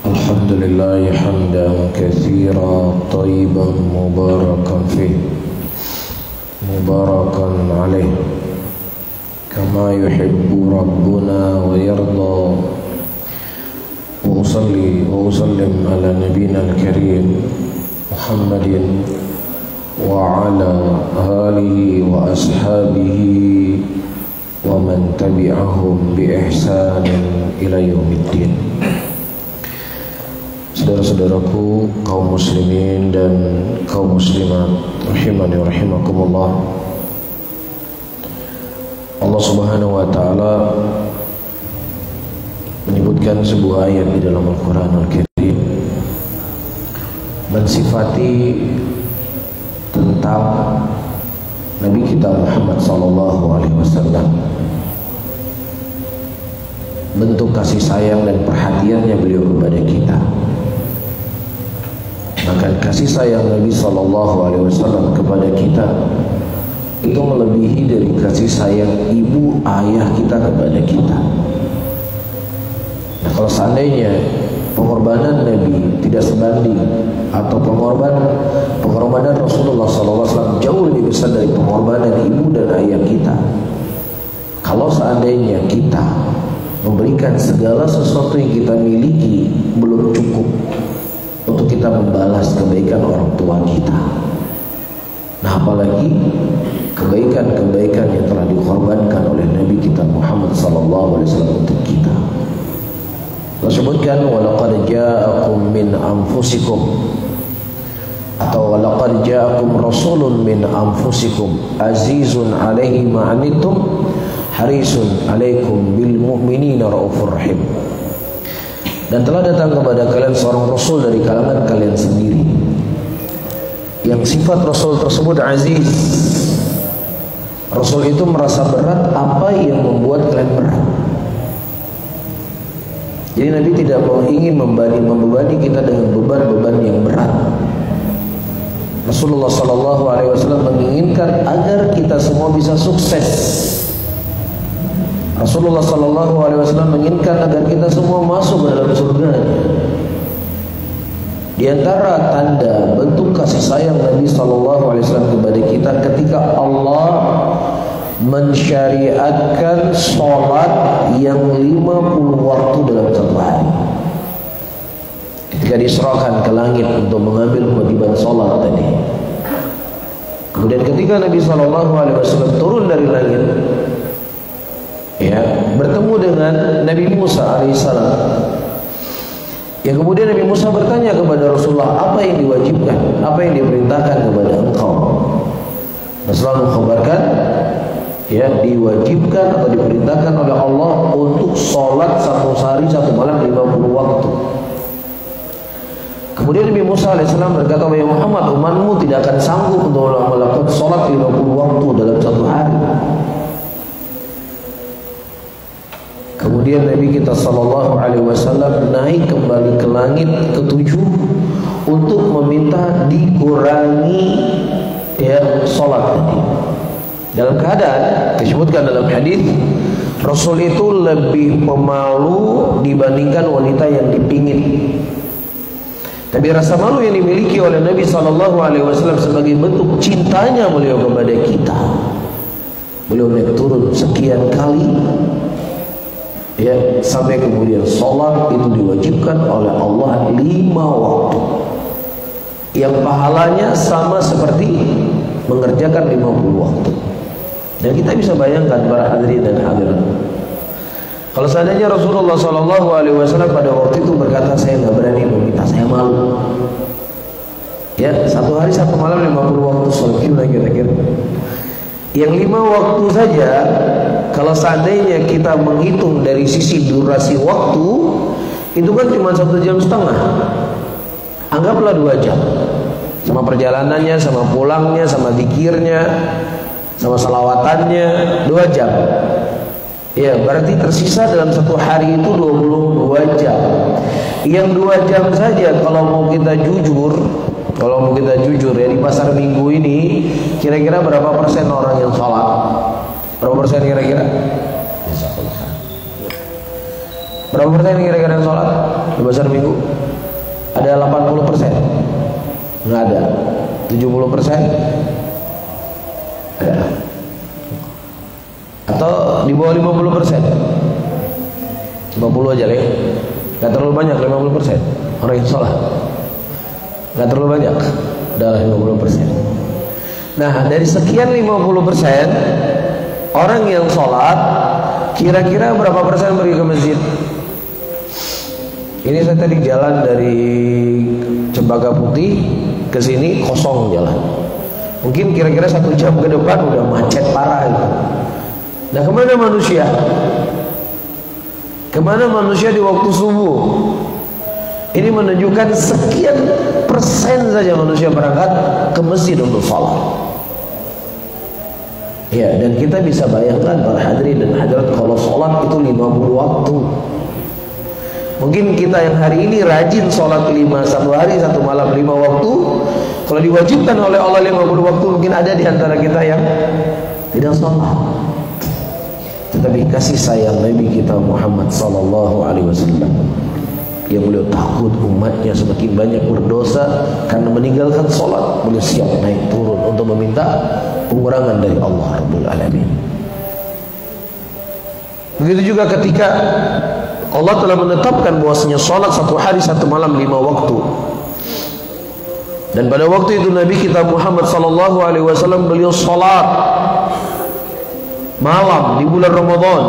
الحمد لله حمدا كثيرا طيبا مباركا فيه مباركا عليه كما يحب ربنا ويرضى. وأصلي وأسلم على نبينا الكريم محمد وعلى آله وأصحابه ومن تبعهم بإحسان إلى يوم الدين. Saudara-saudaraku, kaum muslimin dan kaum muslimat rahimani wa rahimakumullah. Allah Subhanahu wa taala menyebutkan sebuah ayat di dalam Al-Qur'an Al-Karim mensifati tentang Nabi kita Muhammad sallallahu alaihi wasallam, bentuk kasih sayang dan perhatiannya beliau kepada kita. Maka kasih sayang Nabi sallallahu alaihi wasallam kepada kita itu melebihi dari kasih sayang ibu ayah kita kepada kita. Nah, kalau seandainya pengorbanan Nabi tidak sebanding atau pengorbanan Rasulullah SAW jauh lebih besar dari pengorbanan ibu dan ayah kita, kalau seandainya kita memberikan segala sesuatu yang kita miliki belum cukup untuk kita membalas kebaikan orang tua kita, nah apalagi kebaikan-kebaikan yang telah dikorbankan oleh Nabi kita Muhammad SAW untuk kita. Disebutkan walaqad ja'akum min anfusikum atau walaqad ja'akum rasulun min anfusikum azizun 'alaihi ma 'anittum harisun 'alaikum bil mu'minina raufur rahim. Dan telah datang kepada kalian seorang rasul dari kalangan kalian sendiri yang sifat rasul tersebut aziz. Rasul itu merasa berat apa yang membuat kalian berat. Jadi Nabi tidak ingin membebani kita dengan beban-beban yang berat. Rasulullah sallallahu alaihi wasallam menginginkan agar kita semua bisa sukses. Rasulullah sallallahu alaihi wasallam menginginkan agar kita semua masuk ke dalam surga. Di antara tanda bentuk kasih sayang Nabi sallallahu alaihi wasallam kepada kita ketika Allah mensyariatkan sholat yang 50 waktu dalam satu hari. Ketika diserahkan ke langit untuk mengambil kewajiban sholat tadi. Kemudian ketika Nabi SAW turun dari langit, ya, bertemu dengan Nabi Musa alaihissalam. Yang kemudian Nabi Musa bertanya kepada Rasulullah, apa yang diwajibkan, apa yang diperintahkan kepada engkau? Rasulullah mengkhabarkan, ya, diwajibkan atau diperintahkan oleh Allah untuk sholat satu hari satu malam 50 waktu. Kemudian Nabi Musa alaihissalam berkata, wahai Muhammad, umatmu tidak akan sanggup untuk melakukan sholat 50 waktu dalam satu hari. Kemudian Nabi kita sallallahu alaihi wasallam naik kembali ke langit ketujuh untuk meminta dikurangi, ya, sholat tadi. Dalam keadaan disebutkan dalam hadis, Rasul itu lebih pemalu dibandingkan wanita yang dipingit. Tapi rasa malu yang dimiliki oleh Nabi sallallahu alaihi wasallam sebagai bentuk cintanya beliau kepada kita, beliau naik turun sekian kali, ya, sampai kemudian sholat itu diwajibkan oleh Allah 5 waktu yang pahalanya sama seperti mengerjakan 50 waktu. Dan kita bisa bayangkan para hadirin dan hadirat, kalau seandainya Rasulullah SAW pada waktu itu berkata, saya nggak berani meminta, saya malu. Ya, satu hari satu malam 50 waktu sholat, kira-kira yang 5 waktu saja, kalau seandainya kita menghitung dari sisi durasi waktu, itu kan cuma 1,5 jam. Anggaplah 2 jam, sama perjalanannya, sama pulangnya, sama zikirnya, sama salawatannya, 2 jam. Ya, berarti tersisa dalam satu hari itu 22 jam. Yang 2 jam saja kalau mau kita jujur ya, di pasar minggu ini kira-kira berapa persen orang yang sholat? Berapa persen kira-kira? Berapa persen kira-kira yang sholat di pasar minggu? Ada 80%? Nggak ada. 70%? Ada. Atau di bawah 50%? 50 aja lah ya. Nggak terlalu banyak 50% orang yang sholat. Nggak terlalu banyak. Udah 50%. Nah, dari sekian 50% orang yang sholat, kira-kira berapa persen pergi ke masjid? Ini saya tadi jalan dari Cempaka Putih ke sini, kosong jalan. Mungkin kira-kira 1 jam ke depan udah macet parah itu. Nah, kemana manusia? Kemana manusia di waktu subuh? Ini menunjukkan sekian persen saja manusia berangkat ke masjid untuk sholat. Ya, dan kita bisa bayangkan para hadirin dan hadirat, kalau sholat itu 50 waktu. Mungkin kita yang hari ini rajin sholat 5 satu hari, satu malam 5 waktu. Kalau diwajibkan oleh Allah 50 waktu, mungkin ada di antara kita yang tidak sholat. Tetapi kasih sayang Nabi kita Muhammad sallallahu alaihi wasallam, yang beliau takut umatnya semakin banyak berdosa karena meninggalkan sholat, beliau siap naik turun untuk meminta pengurangan dari Allah Rabbul Alamin. Begitu juga ketika Allah telah menetapkan bahwasanya sholat 1 hari 1 malam 5 waktu. Dan pada waktu itu Nabi kita Muhammad sallallahu alaihi wasallam beliau sholat malam di bulan Ramadan,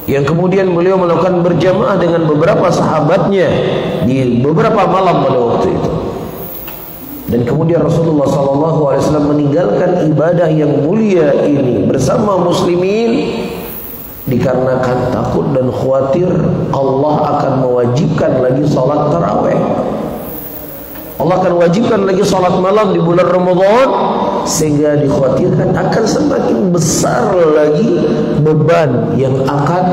yang kemudian beliau melakukan berjamaah dengan beberapa sahabatnya di beberapa malam pada waktu itu. Dan kemudian Rasulullah SAW meninggalkan ibadah yang mulia ini bersama muslimin dikarenakan takut dan khawatir Allah akan mewajibkan lagi salat tarawih. Allah akan wajibkan lagi salat malam di bulan Ramadan, sehingga dikhawatirkan akan semakin besar lagi beban yang akan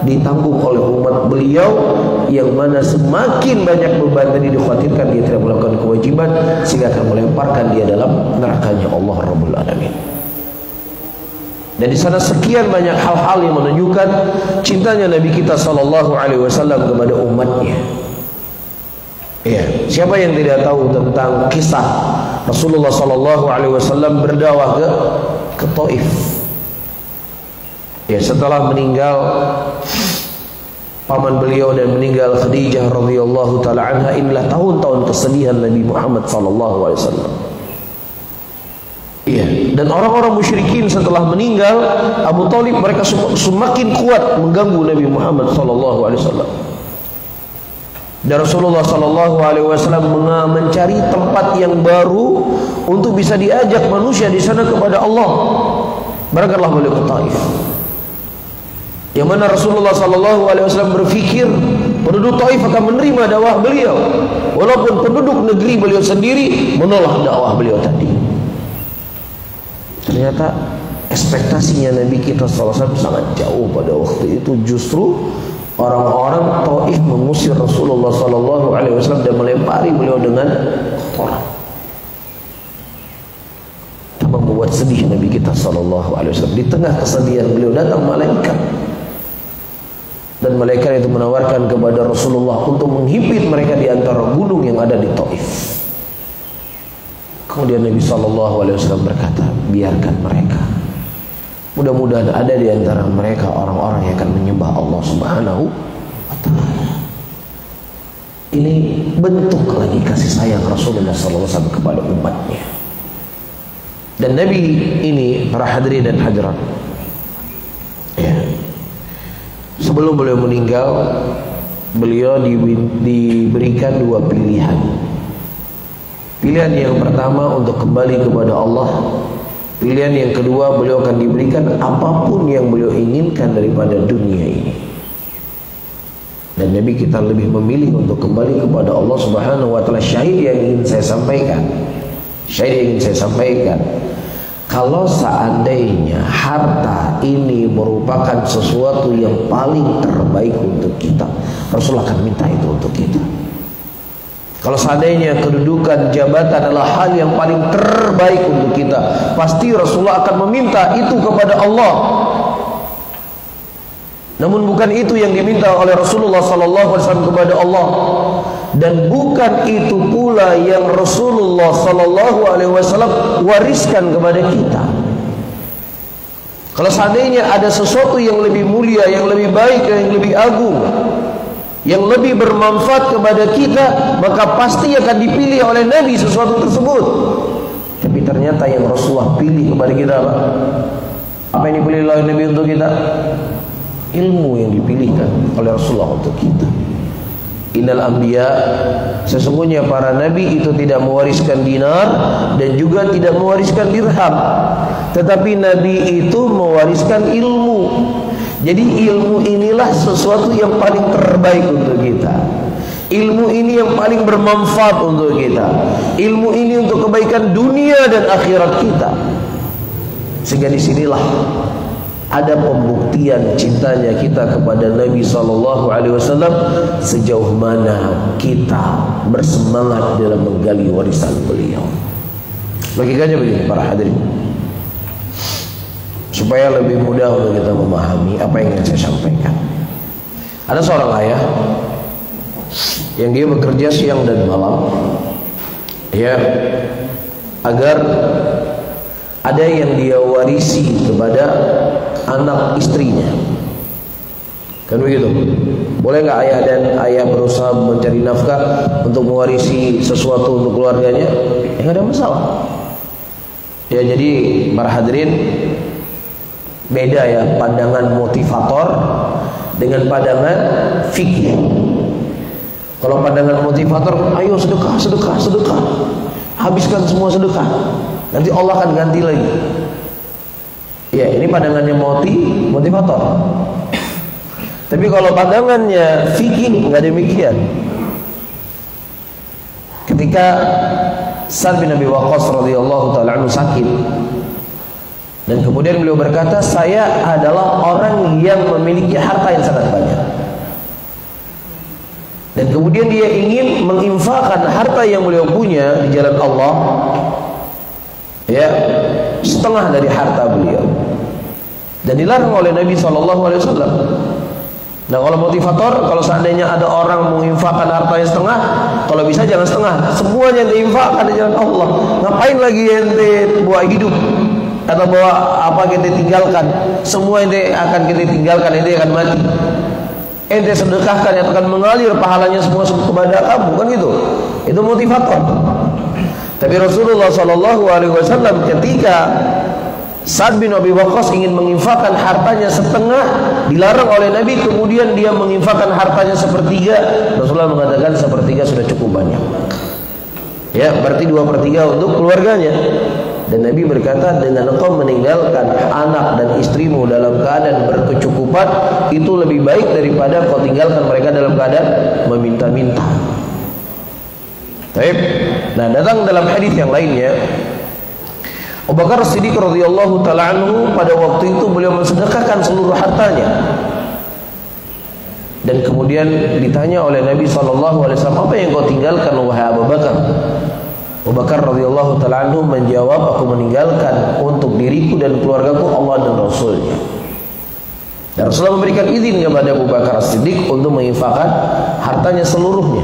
ditanggung oleh umat beliau, yang mana semakin banyak beban tadi dikhawatirkan dia tidak melakukan kewajiban, sehingga akan melemparkan dia dalam nerakanya Allah Rabbul Alamin. Dan di sana sekian banyak hal-hal yang menunjukkan cintanya Nabi kita sallallahu alaihi wasallam kepada umatnya. Ya, siapa yang tidak tahu tentang kisah Rasulullah sallallahu alaihi wasallam berdakwah ke Taif? Ya, setelah meninggal paman beliau dan meninggal Khadijah radhiyallahu taala anha, inilah tahun-tahun kesedihan Nabi Muhammad sallallahu alaihi wasallam. Iya, dan orang-orang musyrikin setelah meninggal Abu Thalib, mereka semakin kuat mengganggu Nabi Muhammad sallallahu alaihi wasallam. Dan Rasulullah sallallahu alaihi wasallam mencari tempat yang baru untuk bisa diajak manusia di sana kepada Allah. Berangkatlah beliau ke Taif, yang mana Rasulullah sallallahu alaihi wasallam berpikir penduduk Taif akan menerima dakwah beliau, walaupun penduduk negeri beliau sendiri menolak dakwah beliau tadi. Ternyata ekspektasinya Nabi kita sallallahu alaihi wasallam sangat jauh pada waktu itu. Justru orang-orang Taif mengusir Rasulullah sallallahu alaihi wasallam dan melempari beliau dengan kotoran. Itu membuat sedih Nabi kita sallallahu alaihi wasallam. Di tengah kesedihan beliau datang malaikat, dan malaikat itu menawarkan kepada Rasulullah untuk menghimpit mereka di antara gunung yang ada di Taif. Kemudian Nabi sallallahu alaihi wasallam berkata, biarkan mereka. Mudah-mudahan ada di antara mereka orang-orang yang akan menyembah Allah Subhanahu wa taala. Ini bentuk lagi kasih sayang Rasulullah sallallahu alaihi wasallam kepada umatnya. Dan Nabi ini, para hadirin dan hadirat, ya, sebelum beliau meninggal, beliau diberikan 2 pilihan. Pilihan yang pertama untuk kembali kepada Allah. Pilihan yang kedua, beliau akan diberikan apapun yang beliau inginkan daripada dunia ini. Dan Nabi kita lebih memilih untuk kembali kepada Allah Subhanahu wa taala. Syahid yang ingin saya sampaikan, kalau seandainya harta ini merupakan sesuatu yang paling terbaik untuk kita, Rasulullah akan minta itu untuk kita. Kalau seandainya kedudukan jabatan adalah hal yang paling terbaik untuk kita, pasti Rasulullah akan meminta itu kepada Allah. Namun bukan itu yang diminta oleh Rasulullah SAW kepada Allah, dan bukan itu pula yang Rasulullah SAW wariskan kepada kita. Kalau seandainya ada sesuatu yang lebih mulia, yang lebih baik, yang lebih agung, yang lebih bermanfaat kepada kita, maka pasti akan dipilih oleh Nabi sesuatu tersebut. Tapi ternyata yang Rasulullah pilih kepada kita apa yang dipilih oleh Nabi untuk kita? Ilmu yang dipilihkan oleh Rasulullah untuk kita. Innal anbiya, sesungguhnya para nabi itu tidak mewariskan dinar dan juga tidak mewariskan dirham, tetapi nabi itu mewariskan ilmu. Jadi ilmu inilah sesuatu yang paling terbaik untuk kita. Ilmu ini yang paling bermanfaat untuk kita. Ilmu ini untuk kebaikan dunia dan akhirat kita. Sehingga disinilah ada pembuktian cintanya kita kepada Nabi SAW, sejauh mana kita bersemangat dalam menggali warisan beliau. Logikanya begini para hadirin, supaya lebih mudah untuk kita memahami apa yang ingin saya sampaikan. Ada seorang ayah yang dia bekerja siang dan malam, ya, agar ada yang dia warisi kepada anak istrinya. Kan begitu? Boleh nggak ayah dan ayah berusaha mencari nafkah untuk mewarisi sesuatu untuk keluarganya? Nggak ada masalah. Ya, jadi para hadirin, beda ya pandangan motivator dengan pandangan fikih. Kalau pandangan motivator, ayo sedekah, sedekah, sedekah, habiskan semua sedekah, nanti Allah akan ganti lagi. Ya, ini pandangannya motivator. Tapi kalau pandangannya fikih, nggak demikian. Ketika Sa'd bin Abi Waqqas radhiyallahu ta'ala anhu sakit, dan kemudian beliau berkata, saya adalah orang yang memiliki harta yang sangat banyak, dan kemudian dia ingin menginfakkan harta yang beliau punya di jalan Allah, ya, setengah dari harta beliau, dan dilarang oleh Nabi SAW. Nah, kalau motivator, kalau seandainya ada orang menginfakkan hartanya setengah, kalau bisa jangan setengah, semuanya diinfakkan di jalan Allah. Ngapain lagi ente buat hidup atau bawa apa kita tinggalkan? Semua ente akan kita tinggalkan, ente akan mati. Ente sedekahkan yang akan mengalir pahalanya semua kepada kamu, kan gitu. Itu motivator. Tapi Rasulullah SAW ketika Sa'd bin Abi Waqqas ingin menginfakkan hartanya setengah, dilarang oleh Nabi, kemudian dia menginfakkan hartanya sepertiga. Rasulullah mengatakan sepertiga sudah cukup banyak. Ya, berarti 2/3 untuk keluarganya. Dan Nabi berkata, dengan engkau meninggalkan anak dan istrimu dalam keadaan berkecukupan, itu lebih baik daripada kau tinggalkan mereka dalam keadaan meminta-minta. Baik. Nah, datang dalam hadis yang lainnya, Abu Bakar Siddiq radhiyallahu ta'ala anhu pada waktu itu beliau mensedekahkan seluruh hartanya. Dan kemudian ditanya oleh Nabi SAW, apa yang kau tinggalkan wahai Abu Bakar? Abu Bakar radhiyallahu ta'ala anhu menjawab, aku meninggalkan untuk diriku dan keluargaku Allah dan Rasulnya. Dan Rasulullah memberikan izin kepada Abu Bakar Siddiq untuk menginfakkan hartanya seluruhnya.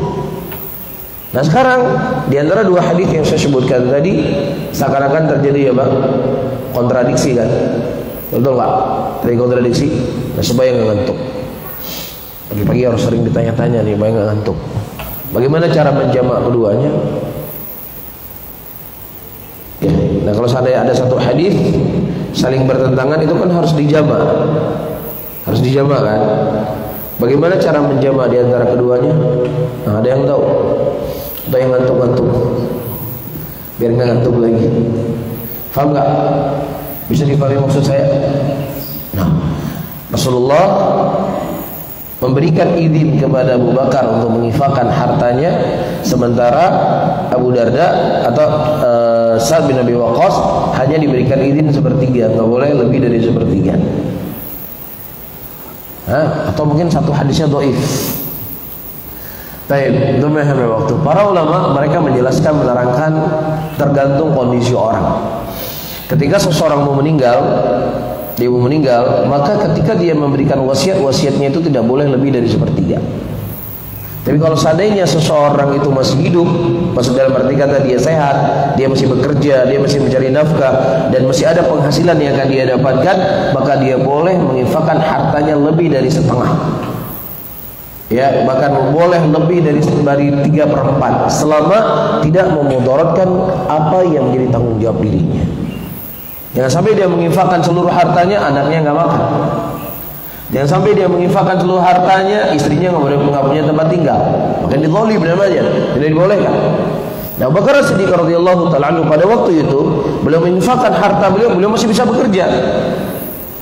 Nah, sekarang di antara dua hadis yang saya sebutkan tadi, seakan-akan terjadi ya Bang, kontradiksi kan? Betul nggak? Terjadi kontradiksi. Nah, supaya nggak ngantuk, pagi-pagi harus sering ditanya-tanya nih, supaya nggak ngantuk. Bagaimana cara menjamak keduanya? Ya, nah kalau seandainya ada satu hadis saling bertentangan, itu kan harus dijamak kan? Bagaimana cara menjamak di antara keduanya? Nah, ada yang tahu? Atau yang ngantuk-ngantuk? Biar nggak ngantuk lagi. Paham nggak? Bisa dipahami maksud saya? Nah, Rasulullah memberikan izin kepada Abu Bakar untuk menginfakkan hartanya, sementara Abu Darda atau Sa'd bin Abi Waqqas hanya diberikan izin sepertiga, nggak boleh lebih dari sepertiga. Atau mungkin satu hadisnya dhaif. Baik, itu memang waktu. Para ulama mereka menjelaskan, menerangkan, tergantung kondisi orang. Ketika seseorang mau meninggal, dia mau meninggal, maka ketika dia memberikan wasiat, wasiatnya itu tidak boleh lebih dari 1/3. Tapi kalau seandainya seseorang itu masih hidup, maksud dalam arti kata dia sehat, dia masih bekerja, dia masih mencari nafkah, dan masih ada penghasilan yang akan dia dapatkan, maka dia boleh menginfakkan hartanya lebih dari setengah. Ya, bahkan boleh lebih dari 3/4 selama tidak memudaratkan apa yang menjadi tanggung jawab dirinya. Jangan sampai dia menginfakkan seluruh hartanya, anaknya nggak makan. Jangan sampai dia menginfakkan seluruh hartanya, istrinya nggak punya tempat tinggal. Maka dizalim namanya, tidak dibolehkan. Nah, Abu Bakar Siddiq radhiyallahu taala anhu pada waktu itu beliau menginfakkan harta beliau masih bisa bekerja.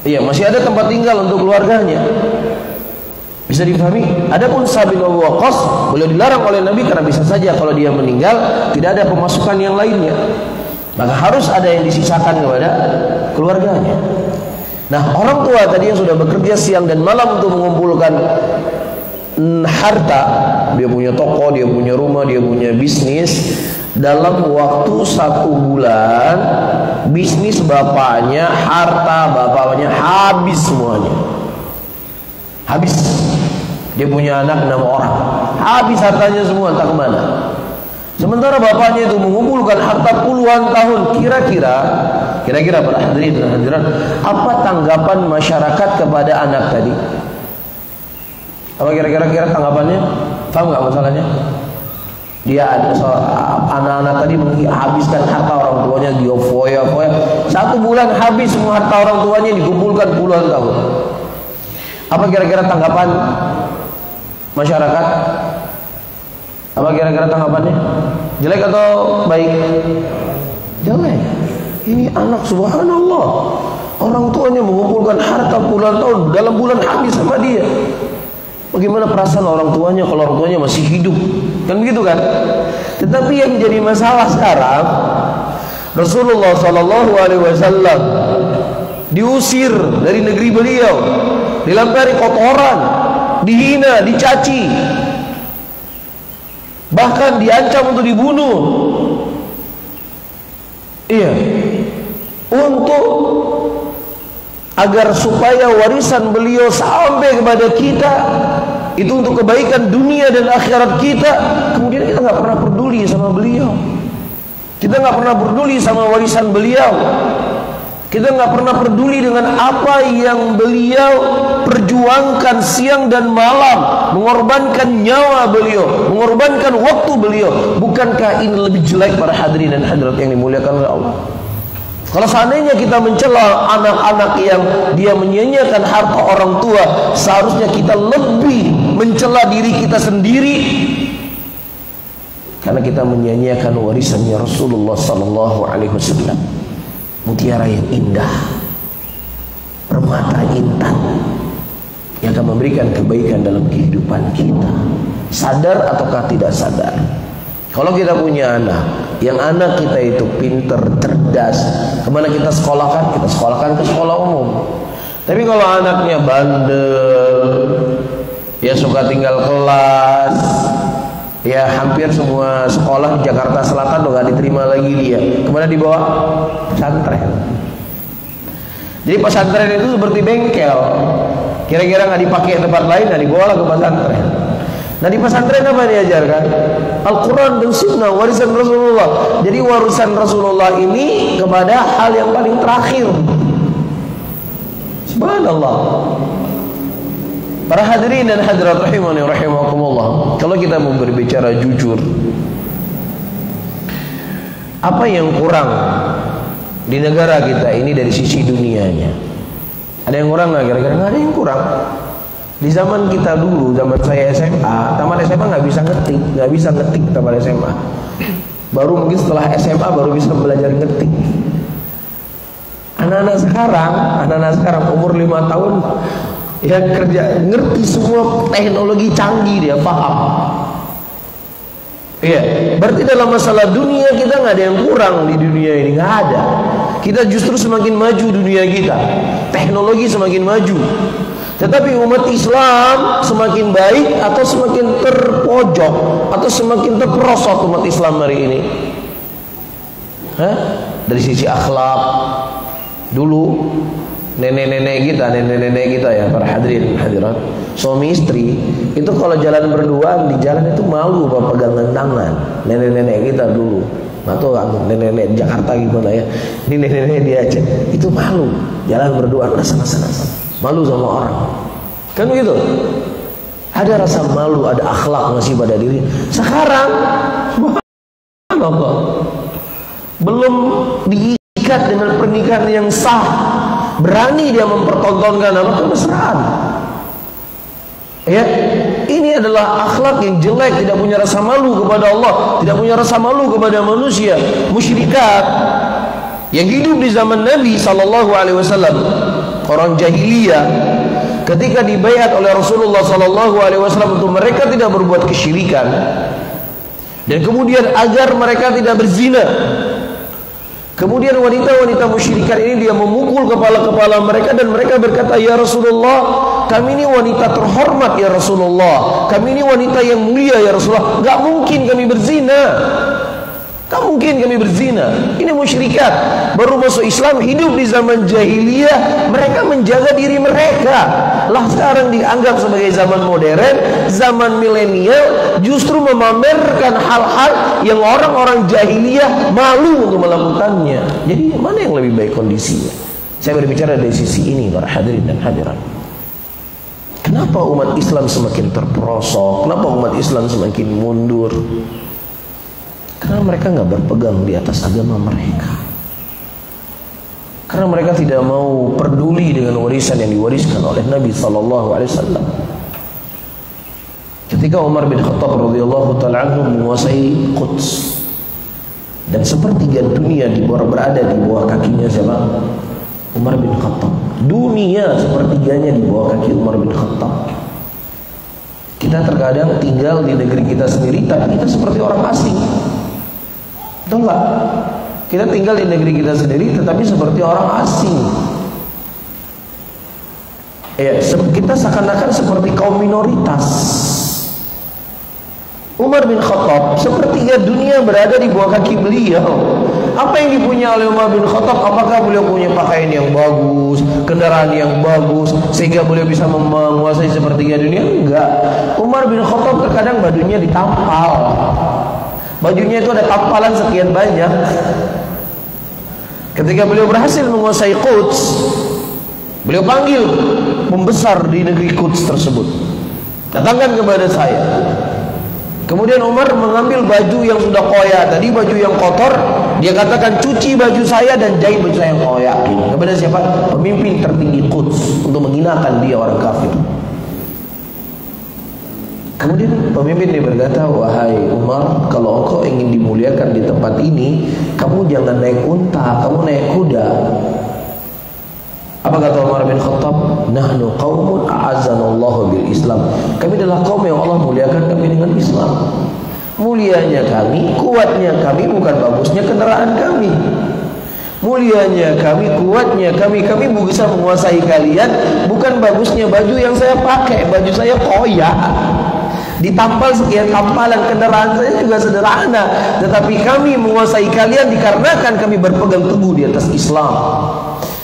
Iya, masih ada tempat tinggal untuk keluarganya. Bisa dipahami? Adapun Sa'd bin Abi Waqqas, beliau dilarang oleh Nabi karena bisa saja kalau dia meninggal tidak ada pemasukan yang lainnya. Maka harus ada yang disisakan kepada keluarganya. Nah, orang tua tadi yang sudah bekerja siang dan malam untuk mengumpulkan harta, dia punya toko, dia punya rumah, dia punya bisnis, dalam waktu 1 bulan bisnis bapaknya, harta bapaknya habis semuanya. Habis. Dia punya anak 6 orang, habis hartanya semua, entah kemana. Sementara bapaknya itu mengumpulkan harta puluhan tahun. Kira-kira para hadirin dan hadirat, apa tanggapan masyarakat kepada anak tadi? Apa kira-kira tanggapannya? Paham nggak masalahnya? Dia ada anak-anak tadi menghabiskan harta orang tuanya, dia foya-foya. 1 bulan habis semua harta orang tuanya, dikumpulkan puluhan tahun. Apa kira-kira tanggapan masyarakat? Apa kira-kira tanggapannya? Jelek atau baik? Jelek. Ini anak, subhanallah, orang tuanya mengumpulkan harta puluhan tahun, dalam bulan habis sama dia. Bagaimana perasaan orang tuanya kalau orang tuanya masih hidup? Kan begitu kan? Tetapi yang jadi masalah sekarang, Rasulullah SAW diusir dari negeri beliau, dilempari kotoran, dihina, dicaci, bahkan diancam untuk dibunuh. Iya, untuk agar supaya warisan beliau sampai kepada kita, itu untuk kebaikan dunia dan akhirat kita. Kemudian kita nggak pernah peduli sama beliau, kita nggak pernah peduli sama warisan beliau. Kita nggak pernah peduli dengan apa yang beliau perjuangkan siang dan malam, mengorbankan nyawa beliau, mengorbankan waktu beliau. Bukankah ini lebih jelek para hadirin dan hadirat yang dimuliakan oleh Allah? Kalau seandainya kita mencela anak-anak yang dia menyia-nyiakan harta orang tua, seharusnya kita lebih mencela diri kita sendiri, karena kita menyia-nyiakan warisannya Rasulullah sallallahu alaihi wasallam. Mutiara yang indah, permata intan yang akan memberikan kebaikan dalam kehidupan kita, sadar ataukah tidak sadar. Kalau kita punya anak, yang anak kita itu pinter, cerdas, kemana kita sekolahkan? Kita sekolahkan ke sekolah umum. Tapi kalau anaknya bandel, ya suka tinggal kelas, ya hampir semua sekolah di Jakarta Selatan udah gak diterima lagi dia. Kemana dibawa? Pesantren. Jadi pesantren itu seperti bengkel, kira-kira gak dipakai tempat lain, dan dibawa ke pesantren. Nah, di pesantren apa diajarkan? Al-Quran dan Sunnah, warisan Rasulullah. Jadi warisan Rasulullah ini kepada hal yang paling terakhir. Subhanallah. Para hadirin dan hadirat rahimani rahimakumullah, kalau kita mau berbicara jujur, apa yang kurang di negara kita ini dari sisi dunianya? Ada yang kurang nggak? Kira-kira nggak ada yang kurang. Di zaman kita dulu, zaman saya SMA, tamat SMA nggak bisa ngetik tamat SMA. Baru mungkin setelah SMA baru bisa belajar ngetik. Anak-anak sekarang umur 5 tahun ya kerja, ngerti semua teknologi canggih, dia paham. Iya, berarti dalam masalah dunia kita nggak ada yang kurang di dunia ini, nggak ada. Kita justru semakin maju dunia kita, teknologi semakin maju. Tetapi umat Islam semakin baik atau semakin terpojok atau semakin terperosot umat Islam hari ini? Dari sisi akhlak, dulu nenek-nenek kita ya, para hadirin hadirat, suami istri itu kalau jalan berduaan di jalan itu malu bawa pegangan tangan. Nenek-nenek kita dulu, nggak tahu nenek-nenek Jakarta gimana ya, ini nenek-nenek di Aceh itu malu jalan berduaan, sana malu sama orang, kan begitu. Ada rasa malu, ada akhlak masih pada diri. Sekarang belum diikat dengan pernikahan yang sah, berani dia mempertontonkan apa kemesraan. Ya, ini adalah akhlak yang jelek, tidak punya rasa malu kepada Allah, tidak punya rasa malu kepada manusia. Musyrikat yang hidup di zaman Nabi sallallahu alaihi wasallam, orang jahiliyah, ketika dibaiat oleh Rasulullah sallallahu alaihi wasallam untuk mereka tidak berbuat kesyirikan dan kemudian agar mereka tidak berzina. Kemudian wanita-wanita musyrikan ini dia memukul kepala-kepala mereka dan mereka berkata, "Ya Rasulullah, kami ini wanita terhormat ya Rasulullah. Kami ini wanita yang mulia ya Rasulullah. Enggak mungkin kami berzina. Enggak mungkin kami berzina." Ini musyrikat baru masuk Islam, hidup di zaman jahiliyah, mereka menjaga diri mereka. Lah sekarang dianggap sebagai zaman modern, zaman milenial, justru memamerkan hal-hal yang orang-orang jahiliyah malu untuk melakukannya. Jadi mana yang lebih baik kondisinya? Saya berbicara dari sisi ini, para hadirin dan hadirat. Kenapa umat Islam semakin terperosok? Kenapa umat Islam semakin mundur? Karena mereka nggak berpegang di atas agama mereka. Karena mereka tidak mau peduli dengan warisan yang diwariskan oleh Nabi sallallahu alaihi wasallam. Ketika Umar bin Khattab radhiyallahu taala anhu menguasai Quds dan sepertiga dunia berada di bawah kakinya siapa? Umar bin Khattab. Dunia sepertiganya di bawah kaki Umar bin Khattab. Kita terkadang tinggal di negeri kita sendiri, tapi kita seperti orang asing. Betul nggak? Kita tinggal di negeri kita sendiri, tetapi seperti orang asing. Ya, kita seakan-akan seperti kaum minoritas. Umar bin Khattab, sepertiga dunia berada di bawah kaki beliau. Apa yang dipunya oleh Umar bin Khattab? Apakah beliau punya pakaian yang bagus, kendaraan yang bagus, sehingga beliau bisa menguasai sepertiga dunia? Enggak. Umar bin Khattab terkadang bajunya ditampal. Bajunya itu ada tampalan sekian banyak. Ketika beliau berhasil menguasai Quds, beliau panggil pembesar di negeri Quds tersebut, datangkan kepada saya. Kemudian Umar mengambil baju yang sudah koyak, tadi baju yang kotor, dia katakan cuci baju saya dan jahit baju saya yang koyak. Kepada siapa? Pemimpin tertinggi Quds, untuk menghinakan dia orang kafir. Kemudian pemimpin ini berkata, "Wahai Umar, kalau engkau ingin dimuliakan di tempat ini, kamu jangan naik unta, kamu naik kuda." Apa kata Umar bin Khattab? "Nahnu qaumun a'azzanallahu bil Islam." Kami adalah kaum yang Allah muliakan kami dengan Islam. Mulianya kami, kuatnya kami, bukan bagusnya kendaraan kami. Mulianya kami, kuatnya kami bisa menguasai kalian, bukan bagusnya baju yang saya pakai. Baju saya koyak, ditampal sekian tampalan, kendaraan saya juga sederhana, tetapi kami menguasai kalian dikarenakan kami berpegang teguh di atas Islam.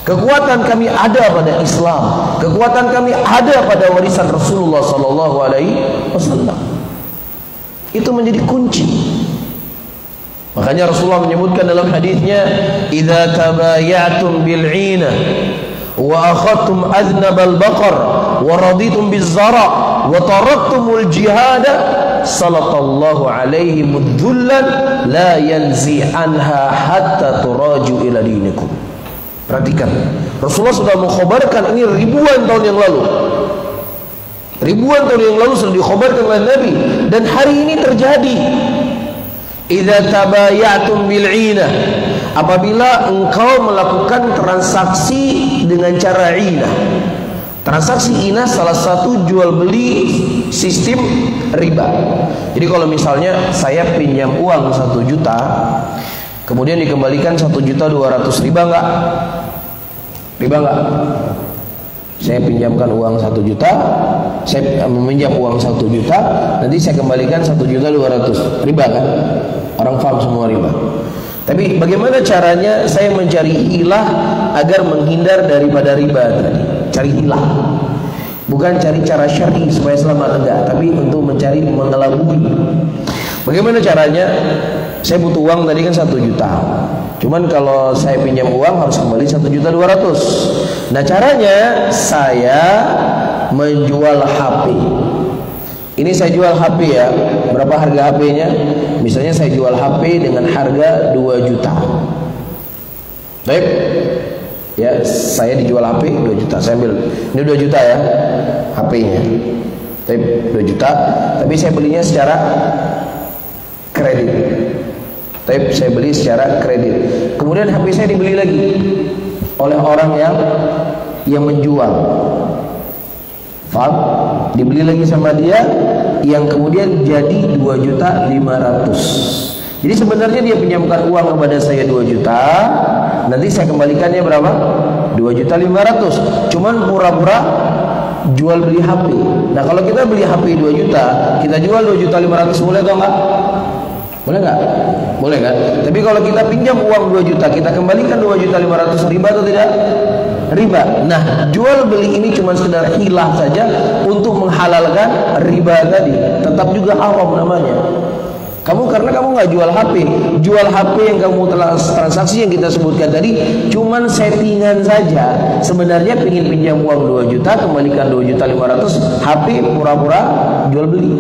Kekuatan kami ada pada Islam, kekuatan kami ada pada warisan Rasulullah sallallahu alaihi wasallam. Itu menjadi kunci. Makanya Rasulullah menyebutkan dalam hadisnya, "Idza tabayatum bil 'ina wa akhadtum aznabal baqar wa raditum biz zara' wa taraktumul jihada sallallahu alaihi mudhullan la yanzi anha hatta turaju ila dinikum." Perhatikan, Rasulullah sudah mengkhabarkan ini ribuan tahun yang lalu. Ribuan tahun yang lalu sudah dikhabarkan oleh Nabi, dan hari ini terjadi. Idza tabayatum bil 'inah, apabila engkau melakukan transaksi dengan cara 'inah. Transaksi inah salah satu jual beli sistem riba. Jadi kalau misalnya saya pinjam uang 1 juta, kemudian dikembalikan 1.200.000, riba enggak? Riba enggak? Saya pinjamkan uang 1 juta, saya meminjam uang 1 juta, nanti saya kembalikan 1.200.000, riba kan? Orang paham semua riba. Tapi bagaimana caranya saya mencari hilah agar menghindar daripada riba tadi? Cari hilah, bukan cari cara syar'i supaya selamat, enggak, tapi untuk mencari mengelabui. Bagaimana caranya? Saya butuh uang tadi kan 1 juta. Cuman kalau saya pinjam uang harus kembali 1.200.000. Nah, caranya saya menjual HP. Ini saya jual HP ya. Berapa harga HP-nya? Misalnya saya jual HP dengan harga 2 juta. Baik. Ya, saya dijual HP 2 juta. Saya ambil ini 2 juta ya HP-nya. Tapi 2 juta, tapi saya belinya secara kredit. Tapi saya beli secara kredit. Kemudian HP saya dibeli lagi oleh orang yang menjual. Faham? Dibeli lagi sama dia, yang kemudian jadi 2.500.000. Jadi sebenarnya dia pinjamkan uang kepada saya 2 juta, nanti saya kembalikannya berapa? 2.500.000. Cuman pura-pura jual beli HP. Nah, kalau kita beli HP 2 juta, kita jual 2.500.000, boleh atau enggak? Boleh enggak? Boleh kan? Tapi kalau kita pinjam uang 2 juta, kita kembalikan 2.500.000, riba atau tidak? Riba. Nah, jual beli ini cuma sekedar hilah saja untuk menghalalkan riba tadi. Tetap juga haram namanya. Karena kamu nggak jual HP yang kamu telah transaksi yang kita sebutkan tadi cuman settingan saja. Sebenarnya pingin pinjam uang 2 juta, kembalikan 2.500.000, HP pura-pura jual beli.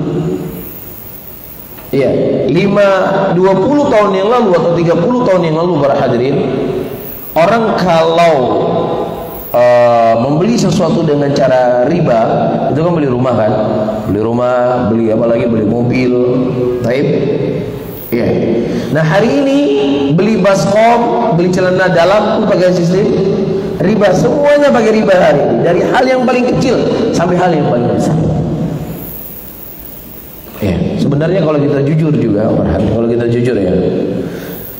Iya, 20 tahun yang lalu atau 30 tahun yang lalu para hadirin, orang kalau membeli sesuatu dengan cara riba, itu kan beli rumah kan, beli apalagi beli mobil, taib, iya. Nah, hari ini beli baskom, beli celana dalam pun pakai sistem riba, semuanya pakai riba hari ini, dari hal yang paling kecil sampai hal yang paling besar. Ya, sebenarnya kalau kita jujur juga, kalau kita jujur ya,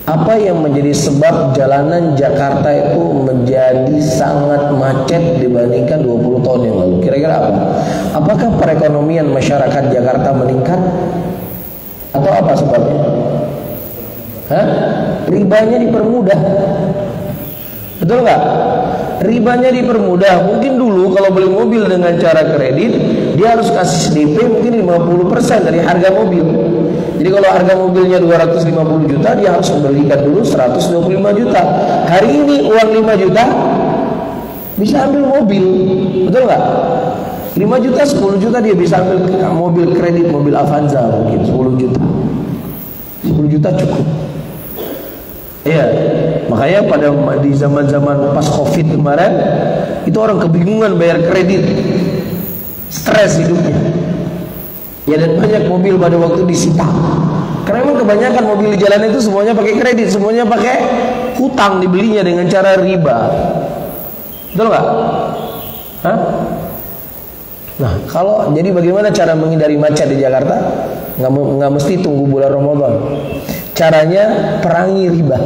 apa yang menjadi sebab jalanan Jakarta itu menjadi sangat macet dibandingkan 20 tahun yang lalu? Kira-kira apa? Apakah perekonomian masyarakat Jakarta meningkat? Atau apa sebabnya? Ribanya dipermudah. Betul nggak? Ribanya dipermudah. Mungkin dulu kalau beli mobil dengan cara kredit, dia harus kasih DP mungkin 50% dari harga mobil. Jadi kalau harga mobilnya 250 juta, dia harus membelikan dulu 125 juta. Hari ini uang 5 juta bisa ambil mobil. Betul nggak? 5 juta, 10 juta dia bisa ambil mobil kredit, mobil Avanza mungkin 10 juta. 10 juta cukup. Iya, makanya di zaman-zaman pas Covid kemarin itu orang kebingungan bayar kredit, stres hidupnya. Ya, dan banyak mobil pada waktu disita. Karena memang kebanyakan mobil di jalan itu semuanya pakai kredit, semuanya pakai hutang, dibelinya dengan cara riba. Betul nggak? Nah, jadi bagaimana cara menghindari macet di Jakarta? Nggak mesti tunggu bulan Ramadan. Caranya perangi riba.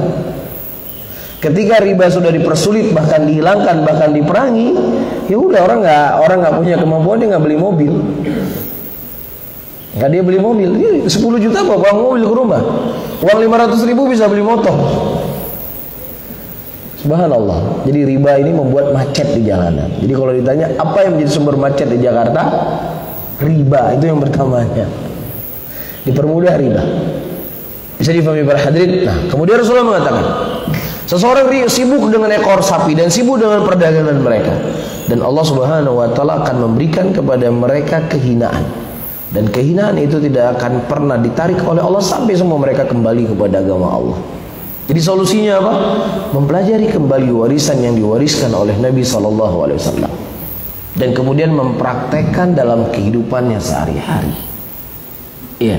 Ketika riba sudah dipersulit, bahkan dihilangkan, bahkan diperangi, ya udah orang nggak punya kemampuan, dia nggak beli mobil. Nggak dia beli mobil, 10 juta bawa mobil ke rumah. Uang 500.000 bisa beli motor. Subhanallah. Jadi riba ini membuat macet di jalanan. Jadi kalau ditanya apa yang menjadi sumber macet di Jakarta, riba itu yang pertamanya. Dipermudah riba. Bisa difahami para hadirin. Nah, kemudian Rasulullah mengatakan, seseorang sibuk dengan ekor sapi dan sibuk dengan perdagangan mereka, dan Allah Subhanahu wa taala akan memberikan kepada mereka kehinaan. Dan kehinaan itu tidak akan pernah ditarik oleh Allah sampai semua mereka kembali kepada agama Allah. Jadi solusinya apa? Mempelajari kembali warisan yang diwariskan oleh Nabi SAW, dan kemudian mempraktekkan dalam kehidupannya sehari-hari. Iya,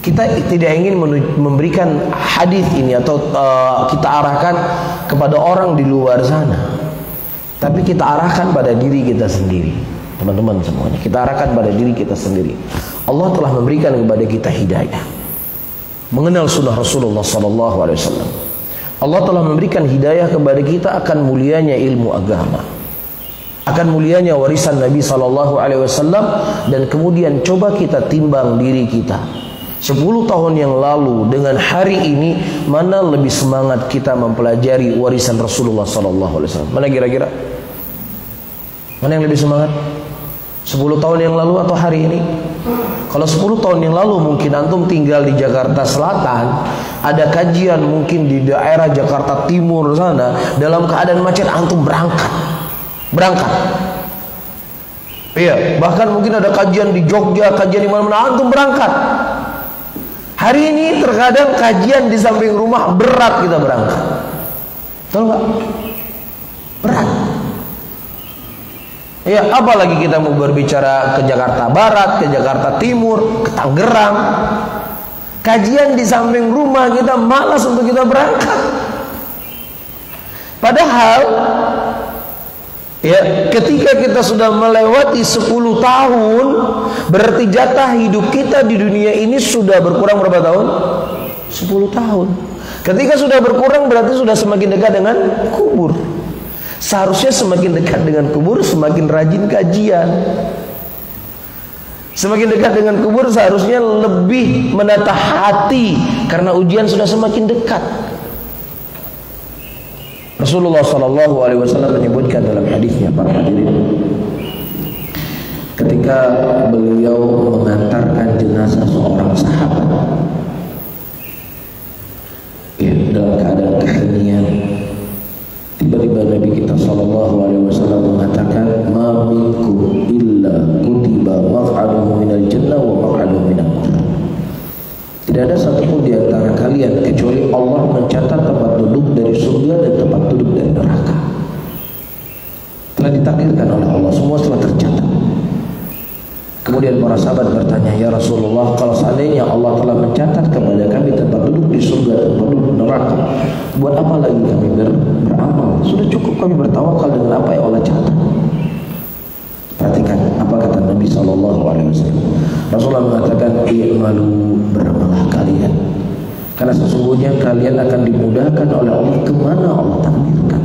kita tidak ingin memberikan hadis ini atau kita arahkan kepada orang di luar sana, tapi kita arahkan pada diri kita sendiri. Teman-teman semuanya, kita arahkan pada diri kita sendiri. Allah telah memberikan kepada kita hidayah, mengenal sunnah Rasulullah SAW. Allah telah memberikan hidayah kepada kita akan mulianya ilmu agama, akan mulianya warisan Nabi SAW. Dan kemudian coba kita timbang diri kita. 10 tahun yang lalu dengan hari ini, mana lebih semangat kita mempelajari warisan Rasulullah SAW? Mana kira-kira? Mana yang lebih semangat? 10 tahun yang lalu atau hari ini? Kalau 10 tahun yang lalu mungkin antum tinggal di Jakarta Selatan, ada kajian mungkin di daerah Jakarta Timur sana, dalam keadaan macet antum berangkat. Iya, bahkan mungkin ada kajian di Jogja, kajian di mana-mana, antum berangkat. Hari ini terkadang kajian di samping rumah berat kita berangkat. Tahu nggak? Berat. Ya, apalagi kita mau berbicara ke Jakarta Barat, ke Jakarta Timur, ke Tangerang. Kajian di samping rumah kita malas untuk kita berangkat. Padahal ya, ketika kita sudah melewati 10 tahun, berarti jatah hidup kita di dunia ini sudah berkurang berapa tahun? 10 tahun. Ketika sudah berkurang berarti sudah semakin dekat dengan kubur. Seharusnya semakin dekat dengan kubur semakin rajin kajian. Semakin dekat dengan kubur seharusnya lebih menatah hati, karena ujian sudah semakin dekat. Rasulullah SAW menyebutkan dalam hadisnya, para hadirin, ketika beliau mengantarkan jenazah seorang sahabat, ya, dalam keadaan keheningan, tiba-tiba Nabi kita SAW mengatakan, "Ma minkum illa kutiba maq'aduhu minal jannah wa maq'aduhu minan nar." Tidak ada satupun di antara kalian kecuali Allah mencatat tempat duduk dari surga dan tempat duduk dari neraka. Telah ditakdirkan oleh Allah, semua telah tercatat. Kemudian para sahabat bertanya, "Ya Rasulullah, kalau seandainya Allah telah mencatat kepada kami tempat duduk di surga dan tempat duduk di neraka, buat apa lagi kami beramal? Sudah cukup kami bertawakal dengan apa yang Allah catat." Perhatikan apa kata Nabi SAW. Rasulullah mengatakan, "I'malu, beramalah kalian, karena sesungguhnya kalian akan dimudahkan oleh Allah kemana Allah takdirkan."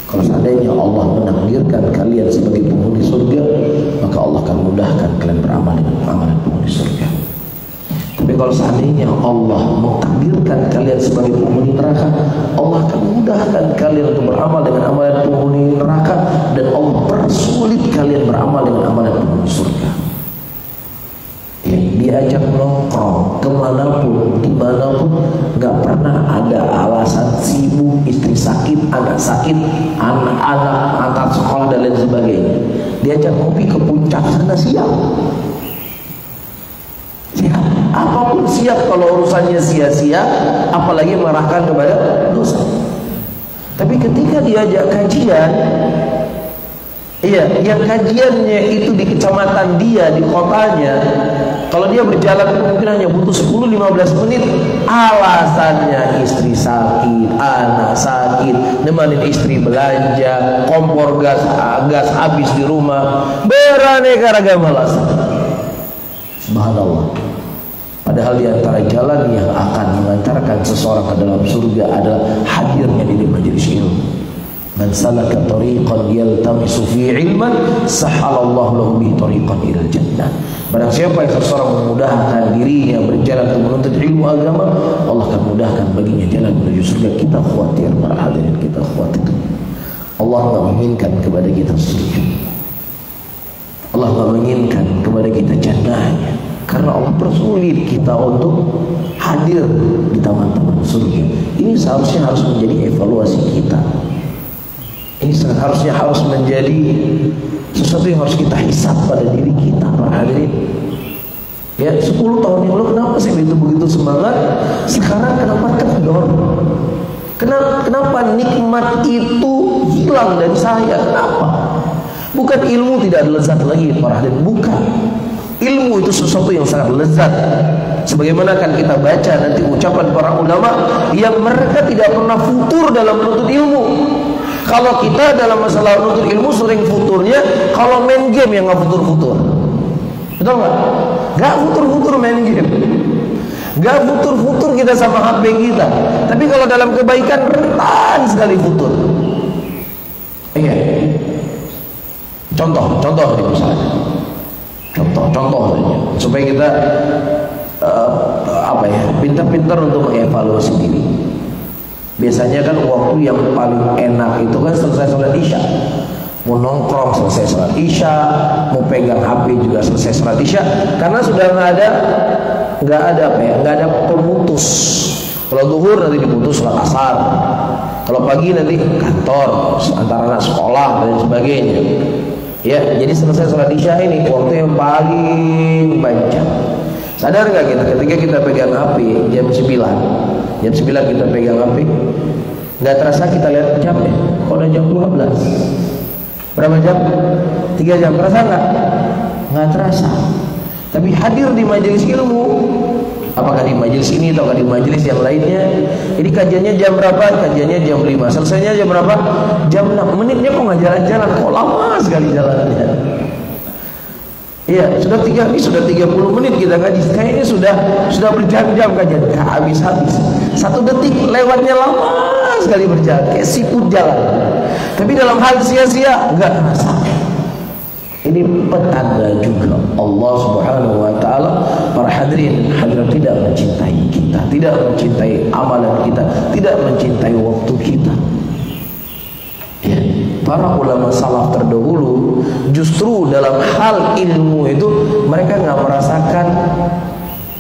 Kalau seandainya Allah menakdirkan kalian sebagai penghuni surga, maka Allah akan mudahkan kalian beramal dengan amalan penghuni surga. Tapi kalau seandainya Allah mentakdirkan kalian sebagai penghuni neraka, Allah akan mudahkan kalian untuk beramal dengan amalan penghuni neraka, dan Allah persulit kalian beramal dengan amalan penghuni surga. Ya, diajak nongkrong kemanapun, dimanapun, gak pernah ada alasan sibuk, istri sakit, anak sakit, anak-anak antar sekolah dan lain sebagainya. Diajak ngopi ke puncak sana, siap. Siap, apapun siap kalau urusannya sia-sia, apalagi mengarahkan kepada dosa. Tapi ketika diajak kajian, iya, yang kajiannya itu di kecamatan dia, di kotanya, kalau dia berjalan mungkin hanya butuh 10-15 menit, alasannya istri sakit, anak sakit, nemanin istri belanja, kompor gas habis di rumah, beraneka ragam alasan. Subhanallah. Padahal di antara jalan yang akan mengantarkan seseorang ke dalam surga adalah hadirnya di majelis ilmu. Man salaka tariqan yaltamisu fi ilman, sahalallahu lahu bihi tariqan ilal jannah. Barang siapa yang seseorang memudahkan dirinya berjalan untuk menuntut ilmu agama, Allah akan mudahkan baginya jalan menuju surga. Kita khawatir, para hadirin, kita khawatir. Allah tidak menginginkan kepada kita surga. Allah tidak menginginkan kepada kita jannahnya, karena Allah persulit kita untuk hadir di taman-taman surga. Ini seharusnya harus menjadi evaluasi kita. Ini seharusnya harus menjadi sesuatu yang harus kita hisab pada diri kita, para hadirin. Ya, 10 tahun yang lalu kenapa sih begitu semangat? Sekarang kenapa kendor? Kenapa nikmat itu hilang dari saya? Kenapa? Bukan ilmu tidak ada lezat lagi, para hadirin, bukan. Ilmu itu sesuatu yang sangat lezat. Sebagaimana akan kita baca nanti ucapan para ulama yang mereka tidak pernah futur dalam menuntut ilmu. Kalau kita dalam masalah menuntut ilmu sering futurnya kalau main game yang nggak futur-futur. Betul nggak? Nggak futur-futur main game. Nggak futur-futur kita sama HP kita. Tapi kalau dalam kebaikan rentan sekali futur. Iya. Contoh nih misalnya. Contoh saja supaya kita pintar-pintar untuk mengevaluasi diri. Biasanya kan waktu yang paling enak itu kan selesai sholat isya. Mau nongkrong selesai sholat isya, mau pegang HP juga selesai sholat isya, karena sudah nggak ada pemutus. Kalau zuhur nanti diputus sholat asar, kalau pagi nanti kantor, antara anak sekolah dan sebagainya. Ya, jadi selesai sholat isya ini waktu yang paling panjang. Sadar nggak kita ketika kita pegang HP jam 9 kita pegang HP, nggak terasa kita lihat jam ya, kok udah jam 12. Berapa jam? 3 jam. Terasa nggak? Nggak terasa. Tapi hadir di majelis ilmu, apakah di majelis ini atau di majelis yang lainnya, ini kajiannya jam berapa? Kajiannya jam 5. Selesainya jam berapa? Jam 6. Menitnya kok nggak jalan-jalan? Kok lama sekali jalannya? Iya, sudah 30 menit kita kaji. Kayaknya sudah berjam-jam kajian. Nggak habis-habis. 1 detik lewatnya lama sekali berjalan, kayak siput jalan. Tapi dalam hal sia-sia nggak terasa. Ini petanda juga Allah Subhanahu wa taala. Para hadirin hadirat tidak mencintai kita, tidak mencintai amalan kita, tidak mencintai waktu kita. Ya, para ulama salaf terdahulu justru dalam hal ilmu itu mereka nggak merasakan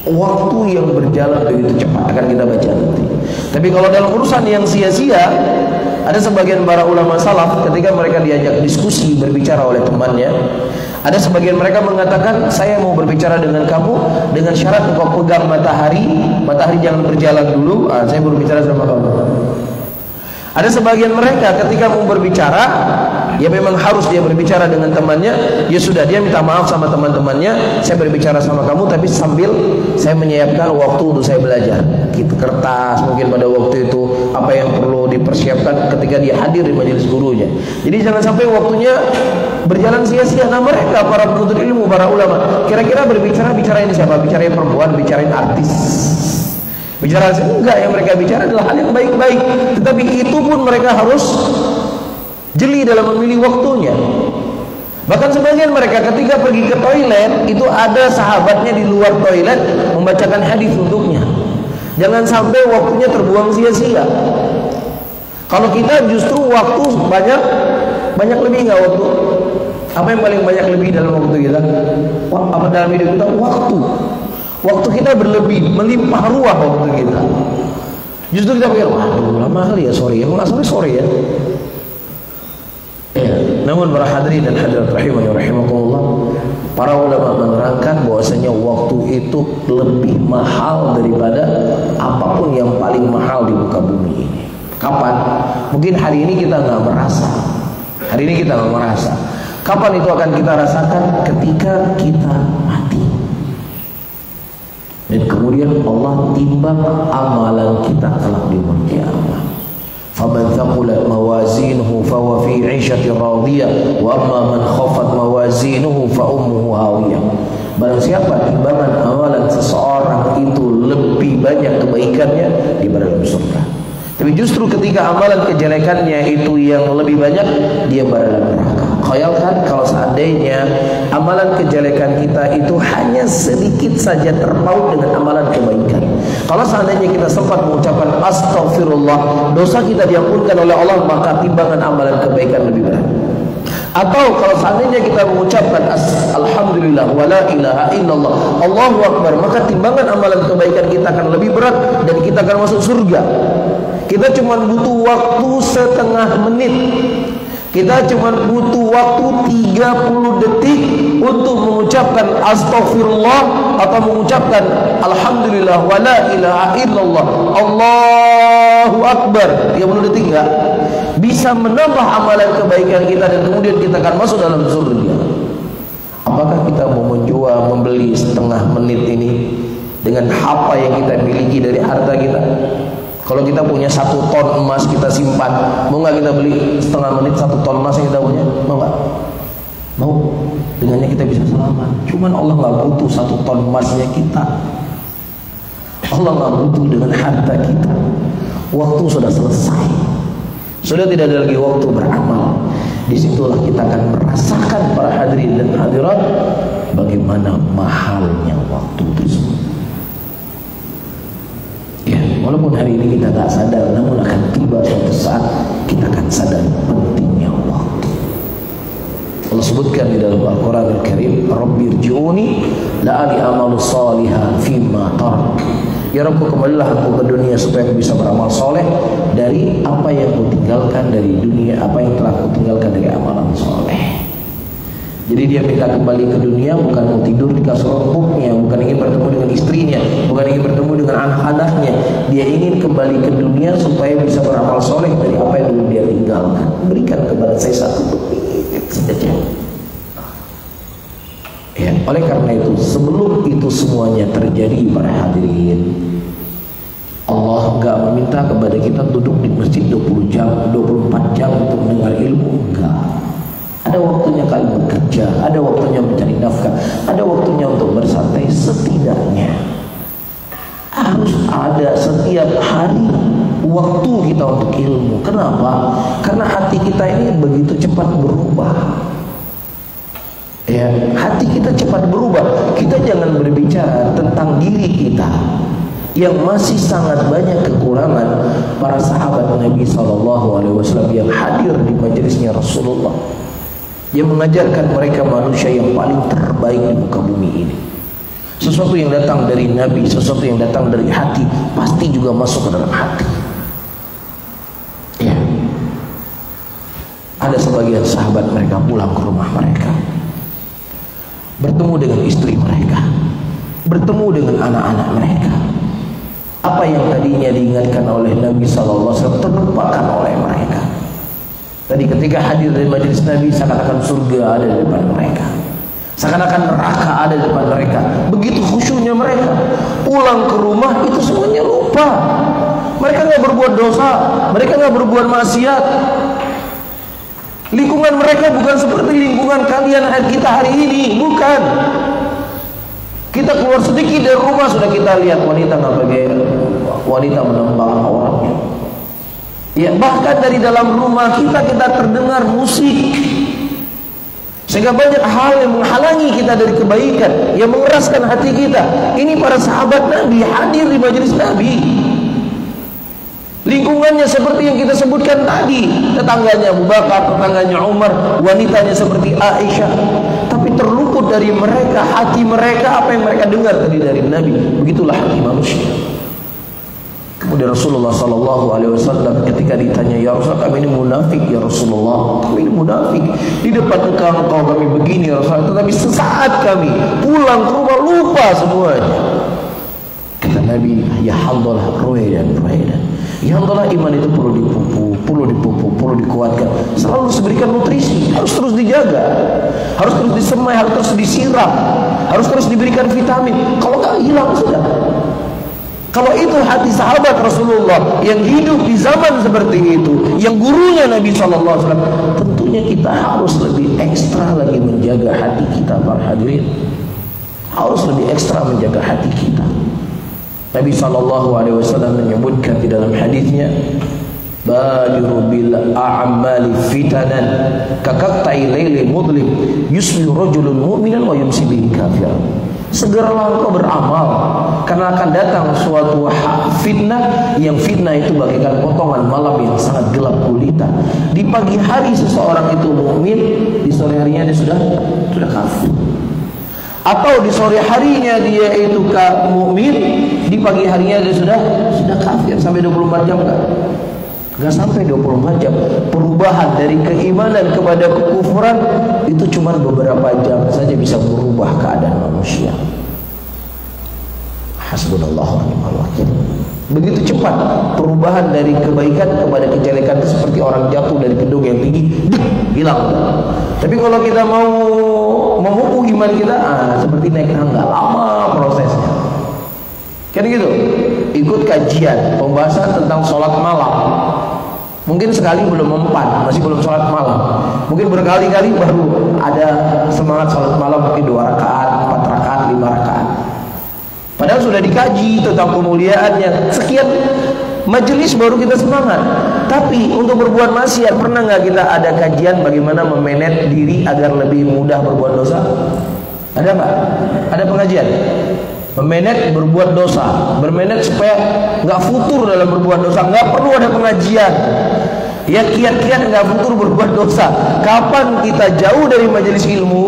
waktu yang berjalan begitu cepat. Akan kita baca nanti. Tapi kalau dalam urusan yang sia-sia, ada sebagian para ulama salaf ketika mereka diajak diskusi berbicara oleh temannya, ada sebagian mereka mengatakan, saya mau berbicara dengan kamu dengan syarat engkau pegang matahari jangan berjalan dulu, saya berbicara sama kamu. Ada sebagian mereka ketika mau berbicara, ya memang harus dia berbicara dengan temannya, ya sudah dia minta maaf sama teman-temannya, saya berbicara sama kamu tapi sambil saya menyiapkan waktu untuk saya belajar. Gitu, kertas mungkin pada waktu itu apa yang perlu dipersiapkan ketika dia hadir di majelis gurunya. Jadi jangan sampai waktunya berjalan sia-sia. Nah mereka para penuntut ilmu, para ulama, kira-kira bicarain siapa? Bicarain perempuan, bicarain artis. Bicara enggak, yang mereka bicara adalah hal yang baik-baik. Tetapi itu pun mereka harus jeli dalam memilih waktunya. Bahkan sebagian mereka ketika pergi ke toilet, itu ada sahabatnya di luar toilet membacakan hadis untuknya. Jangan sampai waktunya terbuang sia-sia. Kalau kita justru waktu banyak lebih nggak waktu? Apa yang paling banyak lebih dalam waktu kita? Apa dalam hidup kita? Waktu kita berlebih, melimpah ruah waktu kita. Justru kita pikir, waduh lama kali ya sore ya, nggak sore ya. Namun para hadirin dan hadirat rahimani rahimakumullah, para ulama menerangkan bahwasanya waktu itu lebih mahal daripada apapun yang paling mahal di muka bumi ini. Kapan? Mungkin hari ini kita nggak merasa. Kapan itu akan kita rasakan? Ketika kita mati. Dan kemudian Allah timbang amalan kita kelak di yaumul qiyamah. Faman thaqulat mawazinuhu fahuwa fi 'ishatin radiyah wa amma man khaffat mawazinuhu fa ummuhu hawiyah. Barang siapa timbangan amalan seseorang itu lebih banyak kebaikannya, di dalam surga. Tapi justru ketika amalan kejelekannya itu yang lebih banyak, dia berada dalam neraka. Khayalkan kalau seandainya amalan kejelekan kita itu hanya sedikit saja terpaut dengan amalan kebaikan. Kalau seandainya kita sempat mengucapkan astagfirullah, dosa kita diampunkan oleh Allah, maka timbangan amalan kebaikan lebih berat. Atau kalau seandainya kita mengucapkan alhamdulillah wala ilaha illallah Allahu akbar, maka timbangan amalan kebaikan kita akan lebih berat dan kita akan masuk surga. Kita cuma butuh waktu setengah menit. Kita cuma butuh waktu 30 detik untuk mengucapkan astagfirullah atau mengucapkan alhamdulillah wala ilaha illallah Allahu akbar. 30 detik enggak? Bisa menambah amalan kebaikan kita dan kemudian kita akan masuk dalam surga. Apakah kita mau menjual, membeli setengah menit ini dengan apa yang kita miliki dari harta kita? Kalau kita punya 1 ton emas kita simpan, mau nggak kita beli setengah menit 1 ton emas yang kita punya? Mau nggak? Mau. Dengannya kita bisa selamat. Cuman Allah nggak butuh 1 ton emasnya kita. Allah nggak butuh dengan harta kita. Waktu sudah selesai. Sudah tidak ada lagi waktu beramal. Disitulah kita akan merasakan para hadirin dan hadirat bagaimana mahalnya waktu tersebut. walaupun hari ini kita tak sadar, namun akan tiba suatu saat kita akan sadar pentingnya waktu. Allah sebutkan di dalam Al-Quran Al-Karim, Rabbirji'uni la'ali amalu salihan fima tarak. Ya Rabbku, kembalilah aku ke dunia supaya aku bisa beramal soleh dari apa yang aku tinggalkan dari dunia, apa yang telah aku tinggalkan dari amalan soleh. Jadi dia minta kembali ke dunia bukan mau tidur di kasur empuknya, bukan ingin bertemu dengan istrinya, bukan ingin bertemu dengan anak-anaknya. Dia ingin kembali ke dunia supaya bisa beramal soleh dari apa yang dulu dia tinggalkan. Berikan kepada saya satu menit saja. Ya, oleh karena itu sebelum itu semuanya terjadi para hadirin, Allah enggak meminta kepada kita duduk di masjid 20 jam, 24 jam untuk mendengar ilmu, enggak. Ada waktunya kalian bekerja, ada waktunya mencari nafkah, ada waktunya untuk bersantai. Setidaknya harus ada setiap hari waktu kita untuk ilmu. Kenapa? Karena hati kita ini begitu cepat berubah. Ya, hati kita cepat berubah. Kita jangan berbicara tentang diri kita yang masih sangat banyak kekurangan. Para sahabat Nabi SAW yang hadir di majelisnya Rasulullah, yang mengajarkan mereka manusia yang paling terbaik di muka bumi ini. Sesuatu yang datang dari Nabi, sesuatu yang datang dari hati, pasti juga masuk ke dalam hati. Ya. Ada sebagian sahabat mereka pulang ke rumah mereka, bertemu dengan istri mereka, bertemu dengan anak-anak mereka. Apa yang tadinya diingatkan oleh Nabi SAW terlupakan oleh mereka. Tadi ketika hadir dari majelis Nabi, seakan-akan surga ada di depan mereka, seakan-akan neraka ada di depan mereka. Begitu khusyuknya mereka. Pulang ke rumah itu semuanya lupa. Mereka nggak berbuat dosa, mereka nggak berbuat maksiat. Lingkungan mereka bukan seperti lingkungan kalian kita hari ini, bukan. Kita keluar sedikit dari rumah sudah kita lihat wanita nggak pakai, wanita menembak auratnya. Ya, bahkan dari dalam rumah kita terdengar musik, sehingga banyak hal yang menghalangi kita dari kebaikan, yang mengeraskan hati kita. Ini para sahabat Nabi hadir di majelis Nabi. Lingkungannya seperti yang kita sebutkan tadi, tetangganya Abu Bakar, tetangganya Umar, wanitanya seperti Aisyah. Tapi terluput dari mereka, hati mereka, apa yang mereka dengar tadi dari Nabi. Begitulah hati manusia. Kemudian Rasulullah SAW ketika ditanya, ya Rasulullah, kami ini munafik ya Rasulullah, kami ini munafik, di depan engkau kami begini ya Rasulullah, tetapi sesaat kami pulang ke rumah lupa semuanya. Kata Nabi, ya Handalah, ruwaidan. Ya Handalah, iman itu perlu dipupuk, perlu dikuatkan, selalu harus diberikan nutrisi, harus terus dijaga, harus terus disemai, harus terus disiram, harus terus diberikan vitamin. Kalau nggak hilang sudah. Kalau itu hati sahabat Rasulullah yang hidup di zaman seperti itu, yang gurunya Nabi SAW, tentunya kita harus lebih ekstra lagi menjaga hati kita para hadirin. Harus lebih ekstra menjaga hati kita. Nabi SAW menyebutkan di dalam hadisnya, badiru bil a'mali fitanan kakaqta'i lailil mudlim yusbihu rajulun mu'minan wa yumsi bihi kafiran. Segeralah engkau beramal, karena akan datang suatu fitnah, yang fitnah itu bagaikan potongan malam yang sangat gelap gulita. Di pagi hari seseorang itu mukmin, di sore harinya dia sudah kafir. Atau di sore harinya dia itu mukmin, di pagi harinya dia sudah kafir. Sampai 24 jam kan? Gak sampai 24 jam. Perubahan dari keimanan kepada kekufuran itu cuma beberapa jam saja bisa merubah keadaan manusia. Hasbunallahu wa ni'mal wakil. Begitu cepat perubahan dari kebaikan kepada kejelekan, itu seperti orang jatuh dari gedung yang tinggi, hilang. Tapi kalau kita mau memupuk iman kita, seperti naik tangga, lama prosesnya. Kan gitu. Ikut kajian pembahasan tentang sholat malam, mungkin sekali belum mempan, masih belum sholat malam. Mungkin berkali-kali baru ada semangat sholat malam, mungkin 2 rakaat, 4 rakaat, 5 rakaat. Padahal sudah dikaji tentang kemuliaannya, sekian majelis baru kita semangat. Tapi untuk berbuat maksiat, pernah nggak kita ada kajian bagaimana memanage diri agar lebih mudah berbuat dosa? Ada nggak? Ada pengajian? memanage berbuat dosa, bermanage supaya nggak futur dalam berbuat dosa, nggak perlu ada pengajian. Ya kiat-kiat nggak futur berbuat dosa. Kapan kita jauh dari majelis ilmu?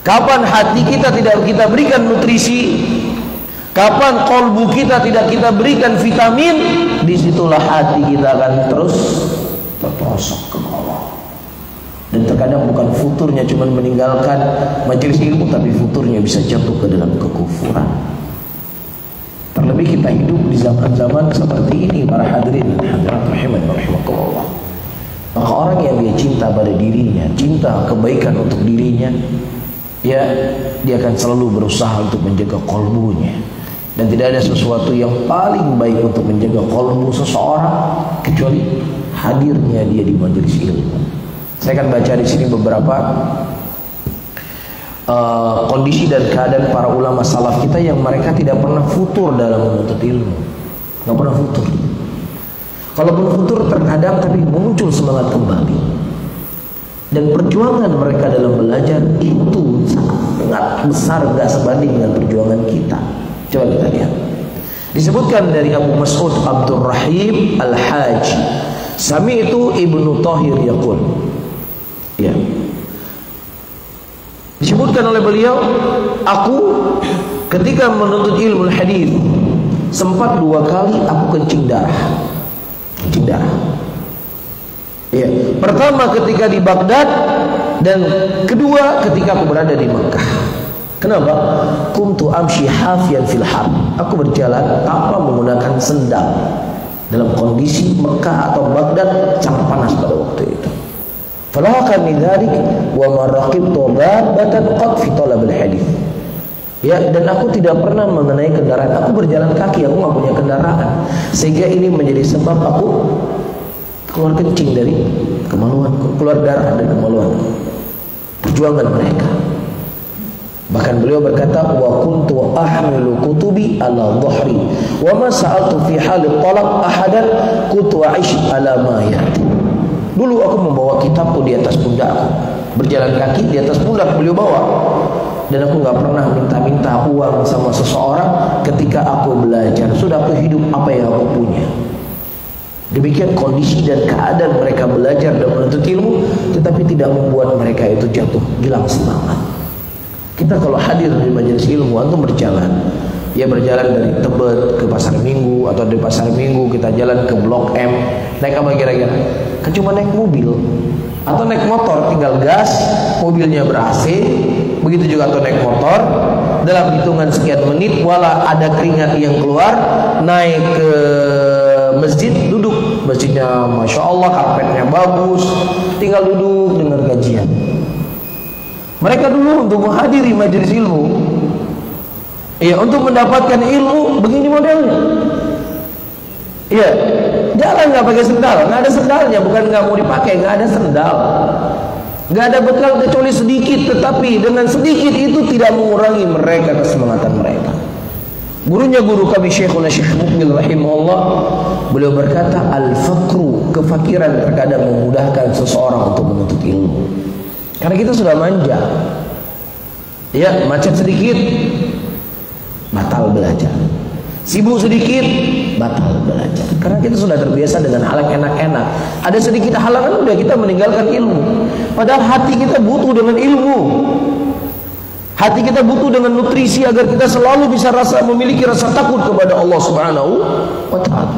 Kapan hati kita tidak kita berikan nutrisi? Kapan kolbu kita tidak kita berikan vitamin? Disitulah hati kita akan terus terprosok ke bawah. Dan terkadang bukan futurnya cuma meninggalkan majelis ilmu, tapi futurnya bisa jatuh ke dalam kekufuran. Terlebih kita hidup di zaman-zaman seperti ini, para hadirin dan hadirat rahiman rahimakumullah. Maka orang yang dia cinta pada dirinya, cinta kebaikan untuk dirinya, ya dia akan selalu berusaha untuk menjaga kolbunya. Dan tidak ada sesuatu yang paling baik untuk menjaga kolbu seseorang kecuali hadirnya dia di majelis ilmu. Saya akan baca di sini beberapa kondisi dan keadaan para ulama salaf kita yang mereka tidak pernah futur dalam menuntut ilmu, nggak pernah futur. Kalaupun futur terkadang tapi muncul semangat kembali. Dan perjuangan mereka dalam belajar itu sangat besar, nggak sebanding dengan perjuangan kita. Coba kita lihat. Disebutkan dari Abu Mas'ud Abdurrahim Al-Haji, Sami'tu Ibnu Thahir yaqul. Ya. Disebutkan oleh beliau, aku ketika menuntut ilmu hadis sempat 2 kali aku kencing darah. Kencing darah. Ya. Pertama ketika di Baghdad dan kedua ketika aku berada di Mekah. Kenapa? Kuntu amshi hafiyan fil har. Aku berjalan tanpa menggunakan sendal dalam kondisi Mekah atau Baghdad sangat panas pada waktu itu. Falahakani dzalik wa ma raqibtu dabbatan qad fi talab al-hadits. Ya, dan aku tidak pernah mengenai kendaraan. Aku berjalan kaki, aku nggak punya kendaraan. Sehingga ini menjadi sebab aku keluar kencing dari kemaluanku, keluar darah dari kemaluanku. Perjuangan mereka. Bahkan beliau berkata, wa kuntu ahmilu kutubi ala dhahri wa ma sa'altu fi halit talab ahadan kuntu a'ish ala ma yati. Dulu aku membawa kitabku di atas pundakku, berjalan kaki di atas pundak beliau bawa, dan aku nggak pernah minta-minta uang sama seseorang ketika aku belajar. Sudah aku hidup apa yang aku punya. Demikian kondisi dan keadaan mereka belajar dan menuntut ilmu, tetapi tidak membuat mereka itu jatuh hilang semangat. Kita kalau hadir di majelis ilmu, antum berjalan, ya berjalan dari Tebet ke Pasar Minggu, atau dari Pasar Minggu kita jalan ke Blok M, naik apa kira-kira? Kan cuma naik mobil atau naik motor, tinggal gas, mobilnya ber-AC, begitu juga atau naik motor, dalam hitungan sekian menit, wala ada keringat yang keluar, naik ke masjid, duduk, masjidnya Masya Allah, karpetnya bagus, tinggal duduk dengar kajian. Mereka dulu untuk menghadiri majelis ilmu, ya untuk mendapatkan ilmu begini modelnya. Ya, jalan nggak pakai sendal, nggak ada sendalnya, bukan nggak mau dipakai, nggak ada sendal, nggak ada bekal kecuali sedikit, tetapi dengan sedikit itu tidak mengurangi mereka kesemangatan mereka. Gurunya guru kami Syekhul Mukbil rahimahullah, beliau berkata, al-fakru, kefakiran terkadang memudahkan seseorang untuk menuntut ilmu. Karena kita sudah manja, ya macet sedikit batal belajar, sibuk sedikit batal belajar. Karena kita sudah terbiasa dengan hal yang enak-enak. Ada sedikit halangan udah kita meninggalkan ilmu. Padahal hati kita butuh dengan ilmu. Hati kita butuh dengan nutrisi agar kita selalu bisa memiliki rasa takut kepada Allah Subhanahu wa Ta'ala.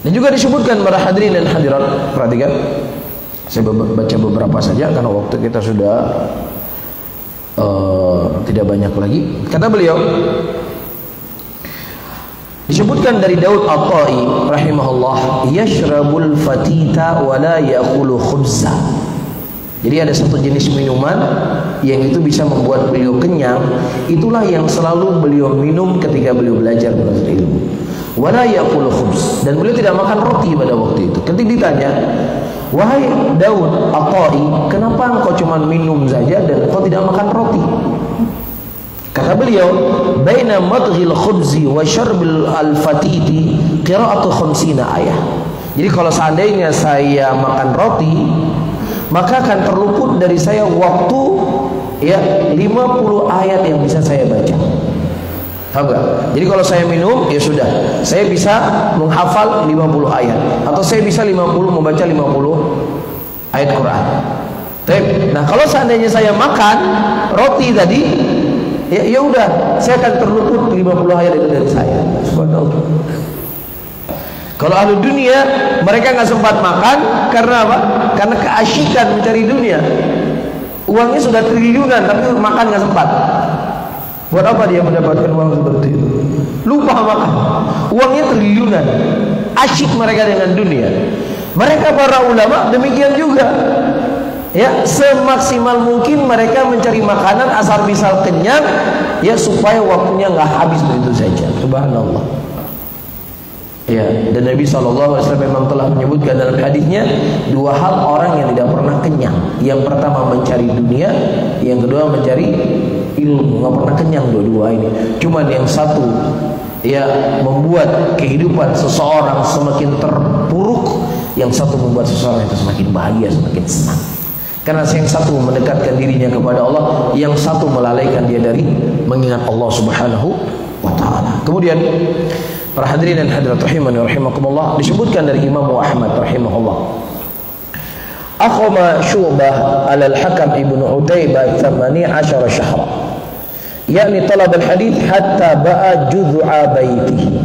Dan juga disebutkan para hadirin dan hadirat, perhatikan. Saya baca beberapa saja karena waktu kita sudah tidak banyak lagi. Kata beliau, disebutkan dari Daud At-Tai rahimahullah, yashrabul fatita wa la ya'kulu khubza. Jadi ada satu jenis minuman yang itu bisa membuat beliau kenyang, itulah yang selalu beliau minum ketika beliau belajar menuntut ilmu. Wa la ya'kulu khubz, dan beliau tidak makan roti pada waktu itu. Ketika ditanya, wahai Daud At-Tai, kenapa engkau cuma minum saja dan engkau tidak makan roti? Kata beliau, baina madghil khubzi wa syarbil al-fatiti qira'atu 50 ayah. Jadi kalau seandainya saya makan roti, maka akan terluput dari saya waktu ya 50 ayat yang bisa saya baca. Tahu gak? Jadi kalau saya minum, ya sudah, saya bisa menghafal 50 ayat, atau saya bisa membaca 50 ayat Quran. Nah kalau seandainya saya makan roti tadi, ya udah, saya akan terluput 50 ayat itu dari saya. Subhanallah. Kalau ahli dunia, mereka nggak sempat makan karena apa? Karena keasyikan mencari dunia. Uangnya sudah triliunan, tapi makan nggak sempat. Buat apa dia mendapatkan uang seperti itu? Lupa makan. Uangnya triliunan. Asyik mereka dengan dunia. Mereka para ulama demikian juga. Ya, semaksimal mungkin mereka mencari makanan asal misal kenyang, ya supaya waktunya nggak habis begitu saja. Subhanallah. Ya, dan Nabi SAW memang telah menyebutkan dalam hadisnya dua hal orang yang tidak pernah kenyang. Yang pertama mencari dunia, yang kedua mencari ilmu. Nggak pernah kenyang dua-dua ini. Cuman yang satu ya membuat kehidupan seseorang semakin terpuruk, yang satu membuat seseorang itu semakin bahagia, semakin senang. Karena yang satu mendekatkan dirinya kepada Allah, yang satu melalaikan dia dari mengingat Allah Subhanahu wa taala. Kemudian para hadirin dan hadirat rahimani rahimakumullah, disebutkan dari Imam Ahmad rahimahullah, akhama Syu'bah ala al-Hakam ibn Utaybah 18 syahra, yakni talab al-hadith hatta ba'a juz'a baiti.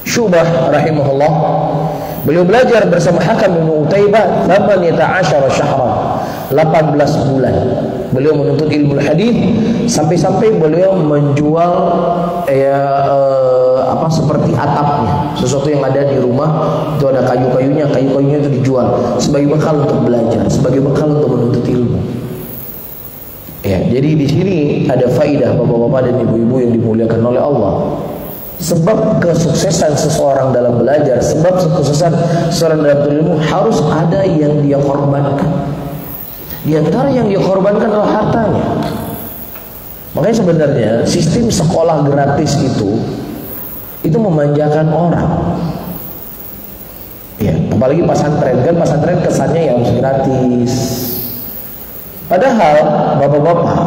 Syu'bah rahimahullah, beliau belajar bersama Hakam ibn Utaybah 18 syahra, 18 bulan. Beliau menuntut ilmu hadis sampai-sampai beliau menjual seperti atapnya, sesuatu yang ada di rumah itu ada kayu-kayunya itu dijual sebagai bekal untuk belajar, sebagai bekal untuk menuntut ilmu. Ya, jadi di sini ada faidah bapak-bapak dan ibu-ibu yang dimuliakan oleh Allah. Sebab kesuksesan seseorang dalam belajar, sebab kesuksesan seseorang dalam ilmu harus ada yang dia korbankan. Di antara yang dia korbankan adalah hartanya. Makanya sebenarnya sistem sekolah gratis itu memanjakan orang. Ya, apalagi pesantren, kan pesantren kesannya ya harus gratis. Padahal bapak-bapak,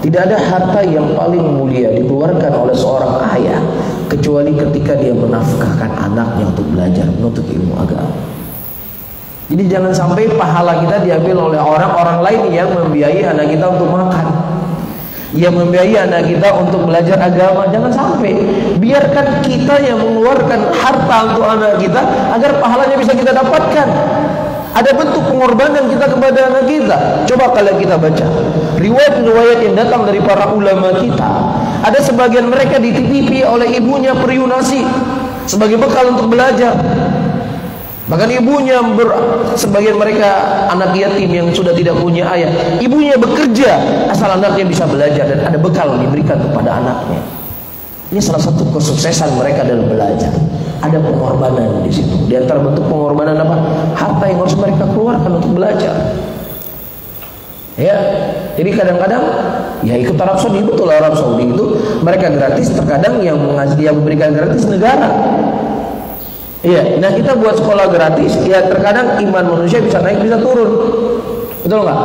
tidak ada harta yang paling mulia dikeluarkan oleh seorang ayah kecuali ketika dia menafkahkan anaknya untuk belajar menuntut ilmu agama. Jadi jangan sampai pahala kita diambil oleh orang-orang lain yang membiayai anak kita untuk makan, yang membiayai anak kita untuk belajar agama. Jangan sampai. Biarkan kita yang mengeluarkan harta untuk anak kita agar pahalanya bisa kita dapatkan. Ada bentuk pengorbanan kita kepada anak kita. Coba kalian kita baca riwayat-riwayat yang datang dari para ulama kita. Ada sebagian mereka dititipi oleh ibunya periuk nasi sebagai bekal untuk belajar. Bahkan ibunya sebagian mereka anak yatim yang sudah tidak punya ayah, ibunya bekerja asal anaknya bisa belajar dan ada bekal diberikan kepada anaknya. Ini salah satu kesuksesan mereka dalam belajar. Ada pengorbanan di situ. Di antara bentuk pengorbanan apa? Harta yang harus mereka keluarkan untuk belajar. Ya, jadi kadang-kadang ya ikut Arab Saudi, betul Arab Saudi itu mereka gratis. Terkadang yang memberikan gratis negara. Iya, nah kita buat sekolah gratis, ya terkadang iman manusia bisa naik bisa turun, betul nggak?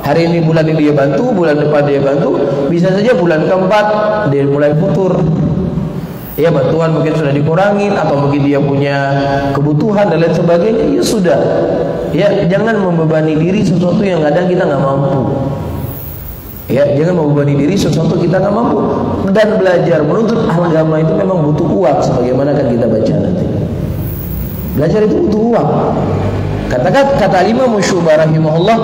Hari ini bulan ini dia bantu, bulan depan dia bantu, bisa saja bulan keempat dia mulai futur. Ya bantuan mungkin sudah dikurangin atau mungkin dia punya kebutuhan dan lain sebagainya. Ya sudah, ya jangan membebani diri sesuatu yang kadang kita nggak mampu. Ya jangan membebani diri sesuatu kita nggak mampu. Dan belajar menuntut agama itu memang butuh uang, sebagaimana akan kita baca nanti. Belajar itu butuh uang. Kata Imam Syu'bah rahimahullah,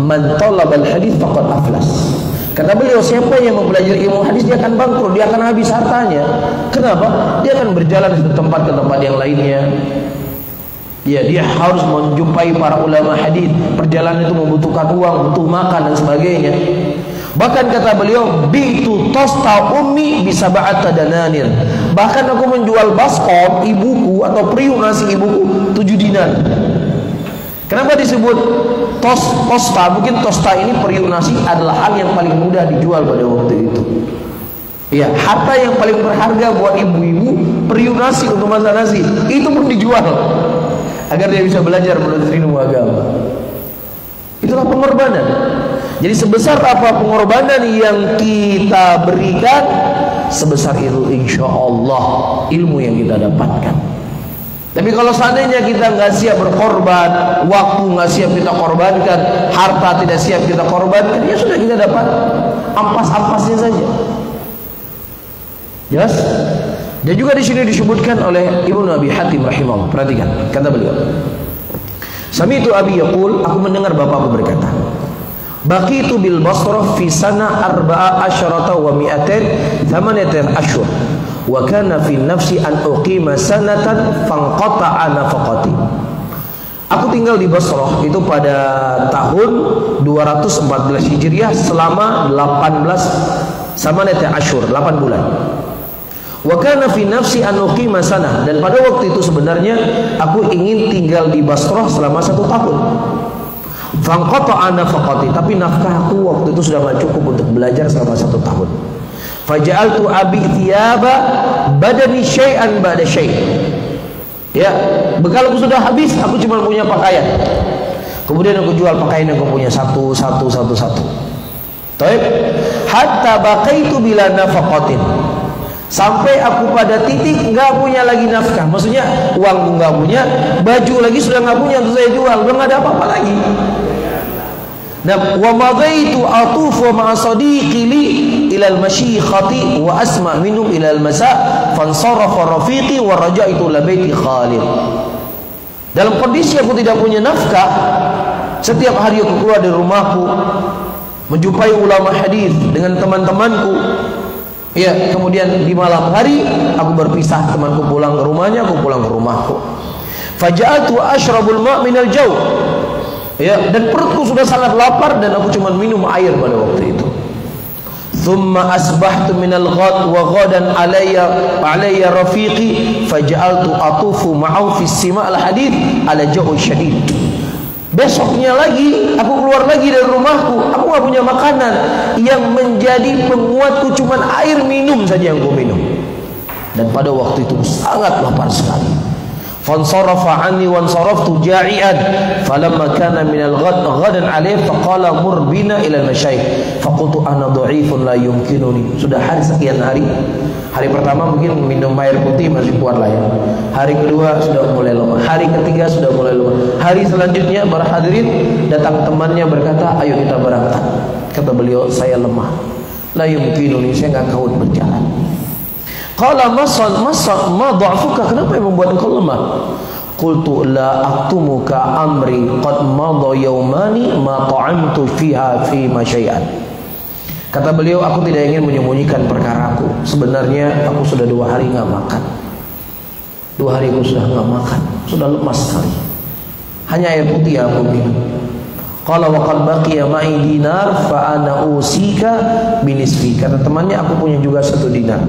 man talabal hadis faqad aflas. Kata beliau, siapa yang mempelajari ilmu hadis dia akan bangkrut, dia akan habis hartanya. Kenapa? Dia akan berjalan dari tempat ke tempat yang lainnya. Ya, dia harus menjumpai para ulama hadis. Perjalanan itu membutuhkan uang, butuh makan dan sebagainya. Bahkan kata beliau, bitu tosta ummi bisa ba'at dananir. Bahkan aku menjual baskom ibuku atau periuk nasi ibuku 7 dinar. Kenapa disebut tosta? Mungkin tosta ini periuk nasi adalah hal yang paling mudah dijual pada waktu itu. Ya, harta yang paling berharga buat ibu-ibu periuk nasi untuk masak nasi. Itu pun dijual agar dia bisa belajar menuntut ilmu agama. Itulah pengorbanan. Jadi sebesar apa pengorbanan yang kita berikan, sebesar itu insya Allah ilmu yang kita dapatkan. Tapi kalau seandainya kita nggak siap berkorban, waktu nggak siap kita korbankan, harta tidak siap kita korbankan, ya sudah, kita dapat ampas-ampasnya saja. Jelas? Dan juga di sini disebutkan oleh Ibnu Abi Hatim rahimahullah. Perhatikan, kata beliau, Sami'tu Abi yaqul, aku mendengar bapakku berkata, Baqitu bil Basrah fi sana 14 wa 218 ashhur wa kana fi nafsi an uqima sanatan fanqata'a nafaqati. Aku tinggal di Basrah itu pada tahun 214 Hijriah selama 18 ashhur, 8 bulan. Wa kana fi nafsi an uqima sanah, dan pada waktu itu sebenarnya aku ingin tinggal di Basrah selama 1 tahun. Fanqata'a nafaqati, tapi nafkahku waktu itu sudah tidak cukup untuk belajar selama 1 tahun. Faja'altu abi thiyaba badani syai'an ba'da syai'. Ya, bekalku sudah habis, aku cuma punya pakaian. Kemudian aku jual pakaian yang aku punya satu. Taib, hatta baqaitu bila nafaqatin. Sampai aku pada titik nggak punya lagi nafkah. Maksudnya uangku nggak punya, baju lagi sudah nggak punya untuk saya jual, udah nggak ada apa-apa lagi. Nah, wa madaitu atufu ma'a sadiqi li ila al-masyikhati wa asma minhum ila al-masa' fansarafa rafiqi wa raja'tu la baiti Khalid. Dalam kondisi aku tidak punya nafkah, setiap hari aku keluar dari rumahku menjumpai ulama hadis dengan teman-temanku. Ya, kemudian di malam hari aku berpisah, temanku pulang ke rumahnya, aku pulang ke rumahku. Faja'atu ashrabul ma' minal jaw. Ya, dan perutku sudah sangat lapar dan aku cuma minum air pada waktu itu. Thumma asbahtu minal ghad wa ghadan alayya rafiqi faja'altu atufu ma'ahu fi sima' al hadith ala jauh syadid. Besoknya lagi aku keluar lagi dari rumahku, aku gak punya makanan, yang menjadi penguatku cuma air minum saja yang aku minum. Dan pada waktu itu sangat lapar sekali. Fansarafa anni wansaraftu ja'ian falamma kana minal ghadan alayhi faqala mur bina ila al-masyayikh faqultu ana dha'ifun la yumkinuni. Sudah hari sekian hari. Hari pertama mungkin minum air putih masih kuat lah ya. Hari kedua sudah mulai lemah. Hari ketiga sudah mulai lemah. Hari selanjutnya para hadirin datang temannya berkata, ayo kita berangkat. Kata beliau, saya lemah. La yumkinuni, saya enggak kuat berjalan. Qala ma dha'fuka, kenapa yang membuat engkau lemah? Qultu la aktumuka amri qad madha yawmani ma ta'amtu fiha fi ma syai'an. Kata beliau, aku tidak ingin menyembunyikan perkaraku. Sebenarnya aku sudah 2 hari nggak makan. 2 hari aku sudah nggak makan, sudah lemas sekali. Hanya air putih yang aku minum. Qala wa qad baqiya ma'i dinar fa ana usika binisfi. Kata temannya, aku punya juga 1 dinar.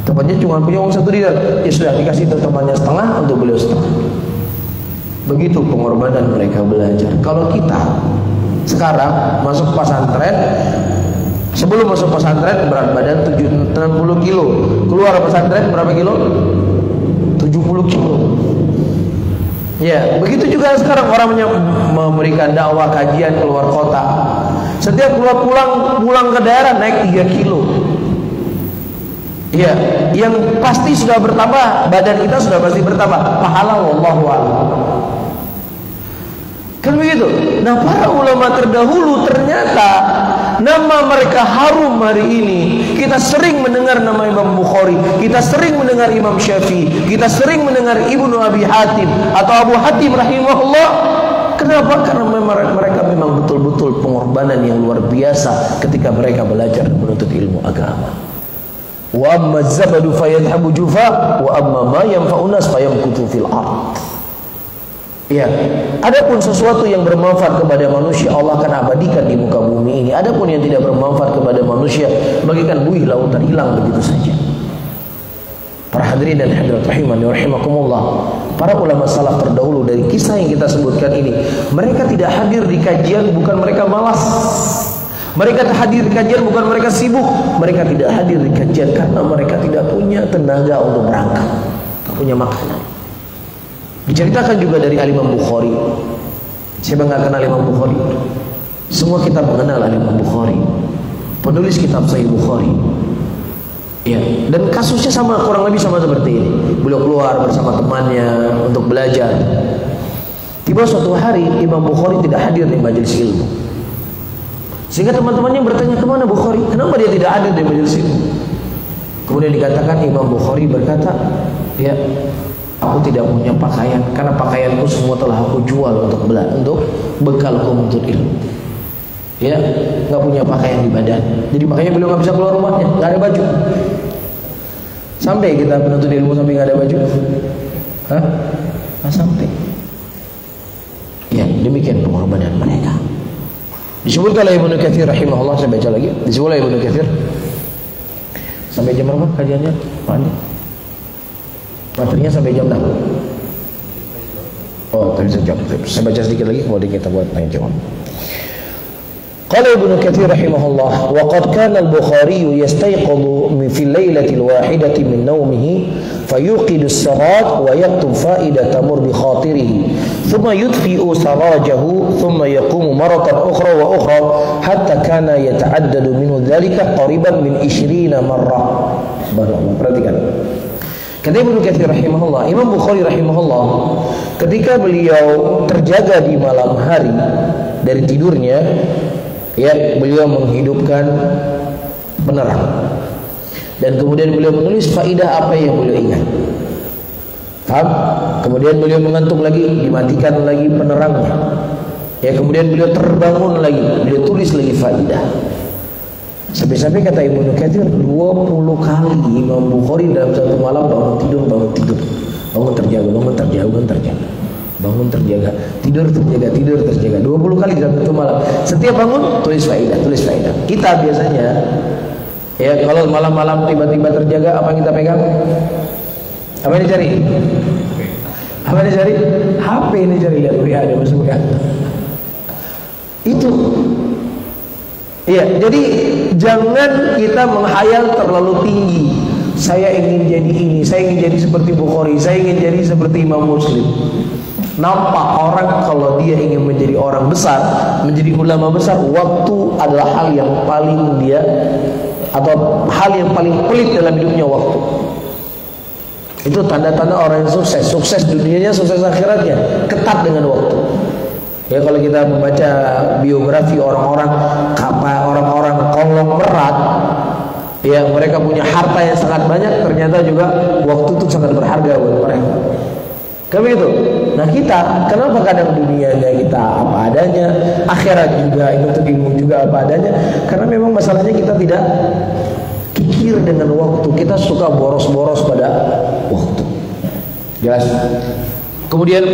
Temannya cuma punya uang 1 dinar. Ya sudah, dikasih temannya setengah, untuk beliau setengah. Begitu pengorbanan mereka belajar. Kalau kita sekarang masuk pesantren, sebelum masuk pesantren berat badan 60 kilo, keluar pesantren berapa kilo? 70 kilo. Ya, begitu juga sekarang orang memberikan dakwah kajian keluar kota. Setiap pulang ke daerah naik 3 kilo. Ya, yang pasti sudah bertambah, badan kita sudah pasti bertambah, pahala wallahu a'lam. Kan begitu. Nah, para ulama terdahulu ternyata nama mereka harum hari ini. Kita sering mendengar nama Imam Bukhari, kita sering mendengar Imam Syafi'i, kita sering mendengar Ibnu Abi Hatim atau Abu Hatim rahimahullah. Kenapa? Karena mereka memang betul-betul pengorbanan yang luar biasa ketika mereka belajar dan menuntut ilmu agama. Wa amma zabadu fayadhabu jufa wa amma ma yanfa'un nas fayamkutu fil ard. Ya, adapun sesuatu yang bermanfaat kepada manusia Allah akan abadikan di muka bumi ini. Adapun yang tidak bermanfaat kepada manusia bagaikan buih lautan, hilang begitu saja. Para hadirin dan hadirat rahimani rahimakumullah, para ulama salaf terdahulu dari kisah yang kita sebutkan ini, mereka tidak hadir di kajian bukan mereka malas. Mereka hadir di kajian bukan mereka sibuk. Mereka tidak hadir di kajian karena mereka tidak punya tenaga untuk berangkat, tidak punya makanan. Diceritakan juga dari Imam Bukhari. Siapa nggak kenal Imam Bukhari? Semua kita mengenal Imam Bukhari, penulis kitab Sahih Bukhari. Ya, dan kasusnya sama, kurang lebih sama seperti ini. Beliau keluar bersama temannya untuk belajar. Tiba suatu hari Imam Bukhari tidak hadir di majelis ilmu. Sehingga teman-temannya bertanya, kemana Bukhari? Kenapa dia tidak hadir di majelis ilmu? Kemudian dikatakan Imam Bukhari berkata, ya, aku tidak punya pakaian karena pakaianku semua telah aku jual untuk bekalku untuk ilmu. Ya, nggak punya pakaian di badan. Jadi makanya beliau nggak bisa keluar rumahnya, nggak ada baju. Sampai kita menuntut ilmu sampai nggak ada baju? Hah? Nggak sampai. Ya, demikian pengorbanan mereka. Disebutkan oleh Ibnu Katsir rahimahullah, saya baca lagi. Disebutkan oleh Ibnu Katsir. Sampai jam berapa kajiannya, Pak Andi? Materinya sampai jam 6. Oh, tadi sejam. Saya baca sedikit lagi, kemudian kita buat tanya jawab. قال ابن كثير رحمه الله وقد كان البخاري يستيقظ في الليلة الواحدة من نومه فيوقد السراج ويكتب فائدة تمر بخاطره ثم يطفئ سراجه ثم يقوم مرة أخرى وأخرى حتى كان يتعدد منه ذلك قريبا من 20 مرة. Perhatikan. Kata Ibnu Katsir rahimahullah, Imam Bukhari rahimahullah, ketika beliau terjaga di malam hari dari tidurnya, ya, beliau menghidupkan penerang dan kemudian beliau menulis faidah apa yang beliau ingat. Paham? Kemudian beliau mengantuk lagi, dimatikan lagi penerangnya. Ya, kemudian beliau terbangun lagi, beliau tulis lagi faidah. Sampai-sampai kata Ibnu Katsir 20 kali Imam Bukhari dalam satu malam bangun tidur, bangun terjaga, bangun terjaga, bangun terjaga. Bangun terjaga, tidur terjaga, tidur terjaga 20 kali dalam satu malam. Setiap bangun tulis faidah, tulis faidah. Kita biasanya, ya, kalau malam-malam tiba-tiba terjaga, apa yang kita pegang? Apa yang dicari? Apa yang dicari? HP ini cari, lihat ada masuk kan? Itu. Iya, jadi jangan kita menghayal terlalu tinggi. Saya ingin jadi ini, saya ingin jadi seperti Bukhari, saya ingin jadi seperti Imam Muslim. Nampak orang kalau dia ingin menjadi orang besar, menjadi ulama besar, waktu adalah hal yang paling dia, atau hal yang paling pelit dalam hidupnya, waktu. Itu tanda-tanda orang yang sukses, sukses dunianya, sukses akhiratnya, ketat dengan waktu. Ya, kalau kita membaca biografi orang-orang konglomerat, ya, mereka punya harta yang sangat banyak, ternyata juga waktu itu sangat berharga buat mereka. Kayak itu. Nah, kita kenapa kadang dunianya kita apa adanya, akhirat juga, untuk ilmu juga apa adanya? Karena memang masalahnya kita tidak kikir dengan waktu. Kita suka boros-boros pada waktu. Jelas? Kemudian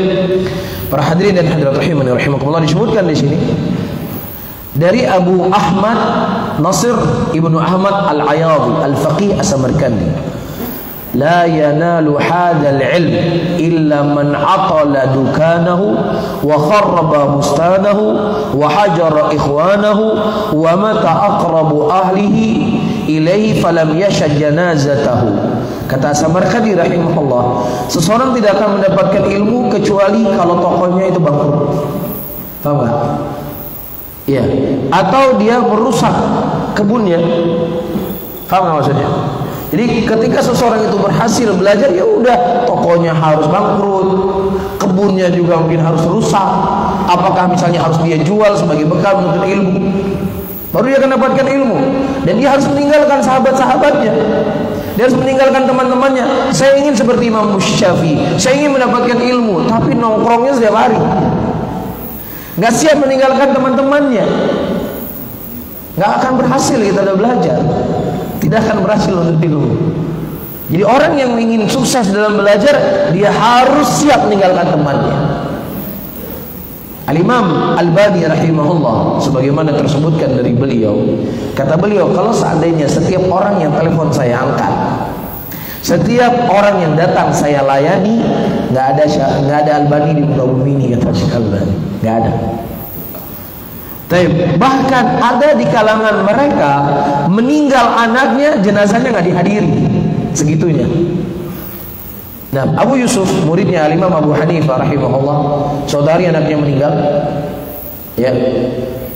para hadirin dan hadirat rahimani rahimakumullah, disebutkan di sini dari Abu Ahmad Nasir Ibnu Ahmad Al-Ayadhi Al-Faqih As-Samarkandi, la yanalu hadzal ilm illa man atala dukanahu wa kharraba bustanahu wa hajara ikhwanahu wa mata aqrabu ahlihi ilaihi falam yashad janazatahu. Kata Samarkandi rahimahullah, seseorang tidak akan mendapatkan ilmu kecuali kalau tokohnya itu bangkrut. Paham gak? Ya. Atau dia merusak kebunnya. Paham gak maksudnya? Jadi ketika seseorang itu berhasil belajar, ya udah, tokohnya harus bangkrut, kebunnya juga mungkin harus rusak. Apakah misalnya harus dia jual sebagai bekal untuk ilmu, baru dia akan dapatkan ilmu. Dan dia harus meninggalkan sahabat-sahabatnya, dia harus meninggalkan teman-temannya. Saya ingin seperti Imam Syafi'i, saya ingin mendapatkan ilmu, tapi nongkrongnya setiap hari, nggak siap meninggalkan teman-temannya, nggak akan berhasil kita udah belajar, tidak akan berhasil untuk ilmu. Jadi orang yang ingin sukses dalam belajar, dia harus siap meninggalkan temannya. Al-Imam Al-Bani rahimahullah, sebagaimana tersebutkan dari beliau, kata beliau, kalau seandainya setiap orang yang telepon saya angkat, setiap orang yang datang saya layani, nggak ada Al-Bani di muka bumi ini, kata Syekh Al-Bani, nggak ada. Bahkan ada di kalangan mereka meninggal anaknya, jenazahnya nggak dihadiri, segitunya. Nah, Abu Yusuf, muridnya Al-Imam Abu Hanifah rahimahullah, saudari anaknya meninggal, ya,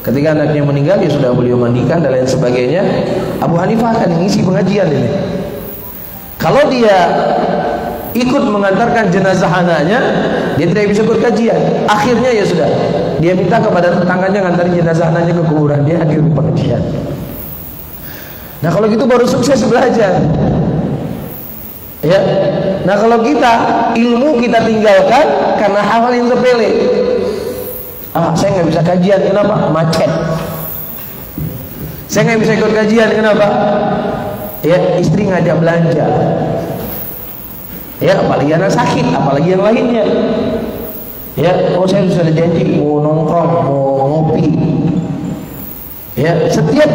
Ketika anaknya meninggal, ya sudah beliau mandikan dan lain sebagainya. Abu Hanifah akan mengisi pengajian ini. Kalau dia ikut mengantarkan jenazah anaknya, dia tidak bisa ikut kajian. Akhirnya ya sudah, dia minta kepada tetangganya ngantarin jenazah anaknya ke kuburan, dia hadir di pengajian. Nah kalau gitu baru sukses belajar. Ya. Nah kalau kita ilmu kita tinggalkan karena hal-hal yang sepele. Saya nggak bisa kajian, kenapa? Macet. Saya nggak bisa ikut kajian, kenapa? Ya, istri ngajak belanja. Ya, apalagi anak sakit, apalagi yang lainnya. Ya, saya sudah janji mau nongkrong, mau ngopi. Ya, setiap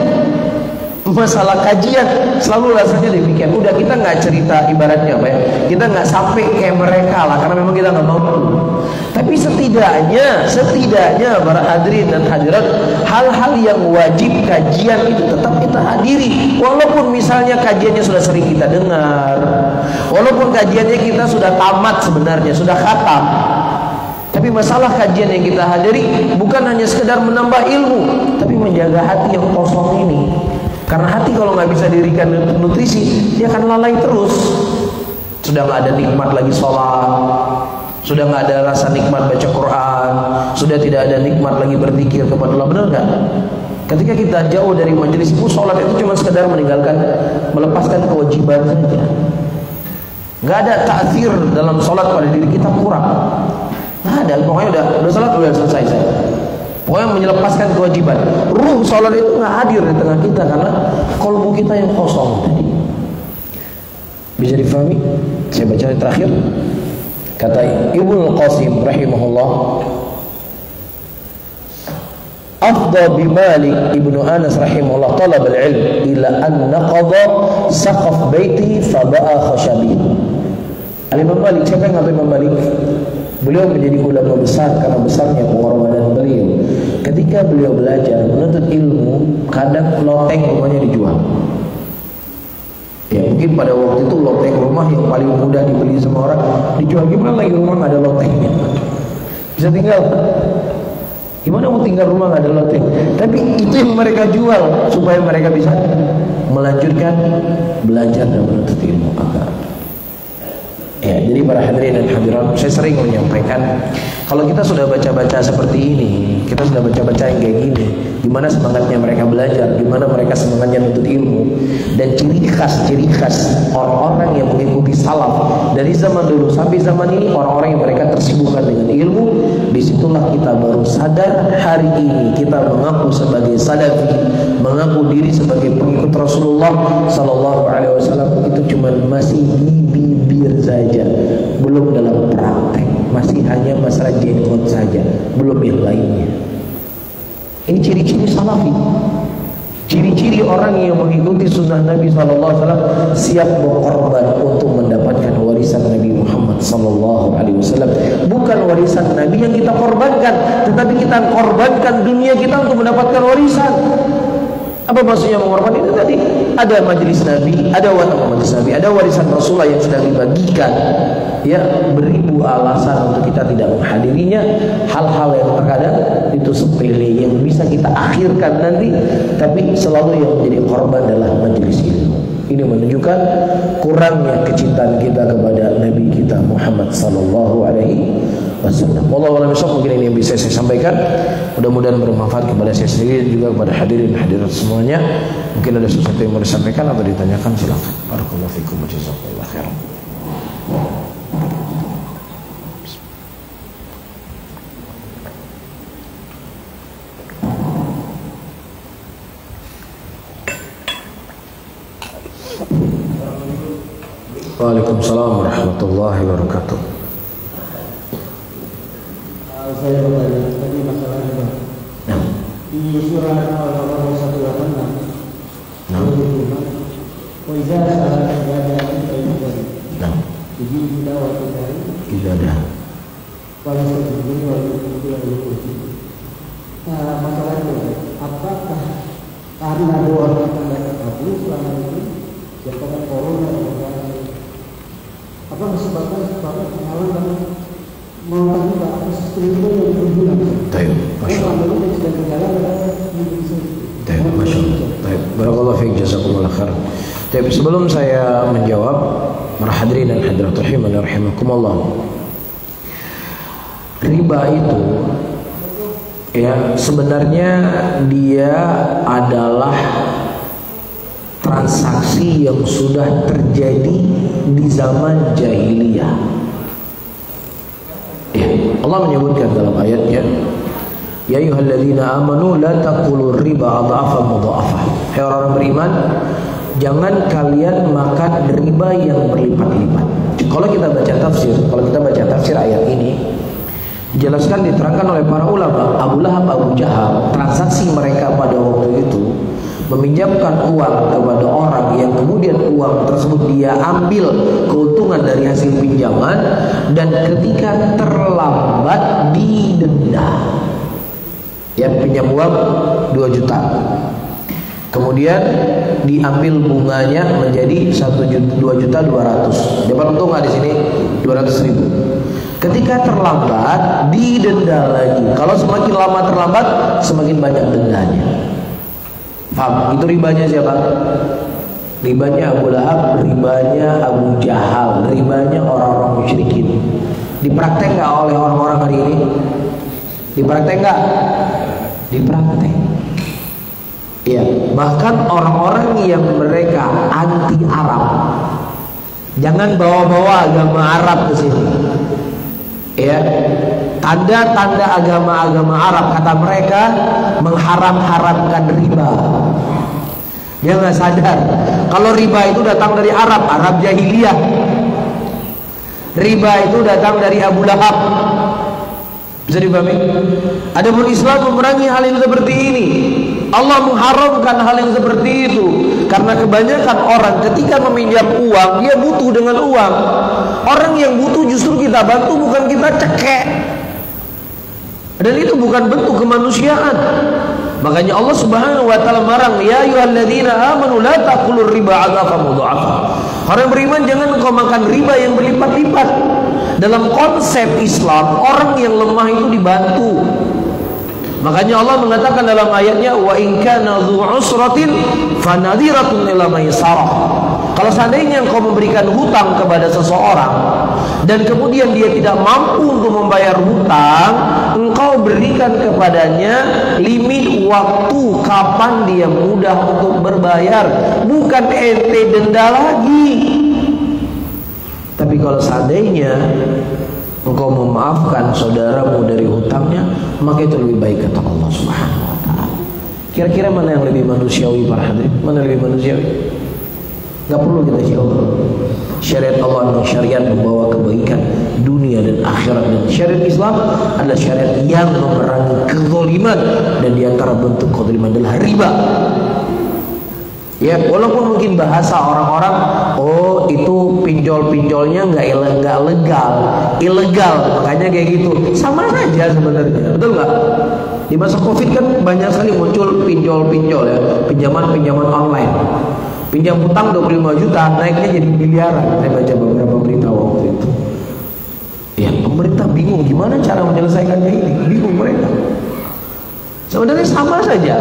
masalah kajian selalu rasanya demikian. Udah kita nggak cerita ibaratnya apa ya? Kita nggak sampai kayak mereka lah, karena memang kita nggak mampu. Tapi setidaknya para hadirin dan hadirat, hal-hal yang wajib kajian itu tetap kita hadiri. Walaupun misalnya kajiannya sudah sering kita dengar, walaupun kajiannya kita sudah tamat sebenarnya, sudah khatam. Tapi masalah kajian yang kita hadiri bukan hanya sekedar menambah ilmu, tapi menjaga hati yang kosong ini. Karena hati kalau nggak bisa diberikan nutrisi, dia akan lalai terus. Sudah nggak ada nikmat lagi sholat, sudah nggak ada rasa nikmat baca Quran, sudah tidak ada nikmat lagi berzikir kepada Allah. Benar nggak? Ketika kita jauh dari majelis itu, sholat itu cuma sekedar melepaskan kewajiban saja. Nggak ada ta'thir dalam sholat pada diri kita, kurang. Nggak ada. Pokoknya udah sholat udah selesai saya. Pokoknya menyelesaikan kewajiban. Ruh sholat itu nggak hadir di tengah kita karena kolbu kita yang kosong tadi. Bisa difahami? Saya baca yang terakhir. Kata Ibnu Qasim rahimahullah, afdha bi Malik Ibnu Anas rahimahullah talab al-ilm ila an naqadha saqaf baitihi fa ba'a khashabi. Al-Imam Malik, siapa yang ngatain Imam Malik? Beliau menjadi ulama besar karena besarnya pengorbanan beliau. Ketika beliau belajar menuntut ilmu, kadang loteng rumahnya dijual. Ya mungkin pada waktu itu loteng rumah yang paling mudah dibeli sama orang dijual. Gimana lagi rumah nggak ada lotengnya? Bisa tinggal? Gimana mau tinggal rumah nggak ada loteng? Tapi itu yang mereka jual supaya mereka bisa melanjutkan belajar dan menuntut ilmu agama. Ya, jadi para hadirin dan hadirat, saya sering menyampaikan, kalau kita sudah baca-baca seperti ini, kita sudah baca-baca yang kayak gini, gimana semangatnya mereka belajar, gimana mereka semangatnya menuntut ilmu, dan ciri khas orang-orang yang mengikuti salaf dari zaman dulu sampai zaman ini, orang-orang yang mereka tersibukkan dengan ilmu. Disitulah kita baru sadar hari ini kita mengaku sebagai salafi, mengaku diri sebagai pengikut Rasulullah Sallallahu Alaihi Wasallam, itu cuma masih bibir saja, belum dalam praktek, masih hanya masalah jenggot saja, belum yang lainnya. Ini ciri-ciri salafi, ciri-ciri orang yang mengikuti sunnah Nabi SAW, siap berkorban untuk mendapatkan warisan Nabi Muhammad SAW. Bukan warisan Nabi yang kita korbankan, tetapi kita korbankan dunia kita untuk mendapatkan warisan. Apa maksudnya mengorbankan itu tadi? Ada majelis Nabi, ada warisan Rasulullah yang sedang dibagikan. Ya, beribu alasan untuk kita tidak menghadirinya. Hal-hal yang terkadang itu sepele yang bisa kita akhirkan nanti, tapi selalu yang menjadi korban adalah majelis ilmu. Ini menunjukkan kurangnya kecintaan kita kepada Nabi kita Muhammad sallallahu alaihi wasallam. Wallahu a'lam bishawab. Mungkin ini yang bisa saya sampaikan. Mudah-mudahan bermanfaat kepada saya sendiri dan juga kepada hadirin hadirat semuanya. Mungkin ada sesuatu yang mau disampaikan atau ditanyakan, silakan. Barakallahu fikum wa jazakallahu khairan. Waalaikumsalam warahmatullahi wabarakatuh. Saya bertanya tadi masalahnya di surah Al-Baqarah 186. Wajah salah ibadah jadi kita waktu dari ibadah. Kalau sebelum waktu itu masalahnya apakah karena doa kita tidak terkabul selama ini jatuhkan corona apa sebabnya pengalaman mau terlibat sistem itu yang berbulan. Baik, masya Allah. Baik, masya Allah. Baik, barakallahu fiik, jazakumullah khair. Baik, sebelum saya menjawab, para hadirin dan hadirat rahimani rahimakumullah. Riba itu ya sebenarnya dia adalah transaksi yang sudah terjadi di zaman jahiliyah. Ya, Allah menyebutkan dalam ayatnya, ya ayyuhalladzina amanu la taqulur riba adhafan mudha'afah. Hai orang beriman, jangan kalian makan riba yang berlipat-lipat. Kalau kita baca tafsir ayat ini, dijelaskan, diterangkan oleh para ulama, Abu Lahab, Abu Jahal, transaksi mereka pada waktu itu meminjamkan uang kepada orang yang kemudian uang tersebut dia ambil keuntungan dari hasil pinjaman, dan ketika terlambat didenda. Ya, pinjam uang 2 juta, kemudian diambil bunganya menjadi 2.200.000. Dapat untung nggak di sini? 200.000. Ketika terlambat didenda lagi. Kalau semakin lama terlambat, semakin banyak dendanya. Paham? Itu ribanya siapa? Ribanya Abu Lahab, ribanya Abu Jahal, ribanya orang-orang musyrikin. Dipraktek nggak oleh orang-orang hari ini? Dipraktek nggak? Dipraktek. Iya, bahkan orang-orang yang mereka anti Arab, jangan bawa-bawa agama Arab ke sini. Ya, tanda-tanda agama-agama Arab kata mereka mengharam-haramkan riba. Dia nggak sadar kalau riba itu datang dari Arab jahiliyah. Riba itu datang dari Abu Lahab. Bisa dipahami? Adapun Islam memerangi hal yang seperti ini. Allah mengharamkan hal yang seperti itu karena kebanyakan orang ketika meminjam uang, dia butuh dengan uang. Orang yang butuh justru kita bantu, bukan kita cekek. Dan itu bukan bentuk kemanusiaan. Makanya Allah Subhanahu wa taala marang, ya ayyuhalladzina amanu la taqulur riba adhafan mudha'afah. Orang beriman, jangan engkau makan riba yang berlipat-lipat. Dalam konsep Islam, orang yang lemah itu dibantu. Makanya Allah mengatakan dalam ayatnya, wa in kana dzu usratin fanadhiratun ila maisarah. Kalau seandainya engkau memberikan hutang kepada seseorang dan kemudian dia tidak mampu untuk membayar hutang, engkau berikan kepadanya limit waktu kapan dia mudah untuk berbayar, bukan ente denda lagi. Tapi kalau seandainya engkau memaafkan saudaramu dari hutangnya, maka itu lebih baik kata Allah Subhanahu wa taala. Kira-kira mana yang lebih manusiawi para hadirin? Mana lebih manusiawi? Gak perlu kita jawab. Syariat Allah adalah syariat membawa kebaikan dunia dan akhirat, dan syariat Islam adalah syariat yang memerangi kezaliman, dan diantara bentuk kezaliman adalah riba. Ya, walaupun mungkin bahasa orang-orang, oh itu pinjol-pinjolnya nggak legal, ilegal, makanya kayak gitu. Sama saja sebenarnya, betul nggak? Di masa Covid kan banyak sekali muncul pinjol-pinjol ya, pinjaman-pinjaman online. Pinjam hutang 25 juta, naiknya jadi miliaran. Saya baca beberapa berita waktu itu. Ya, pemerintah bingung gimana cara menyelesaikannya ini, bingung mereka. Sebenarnya sama saja.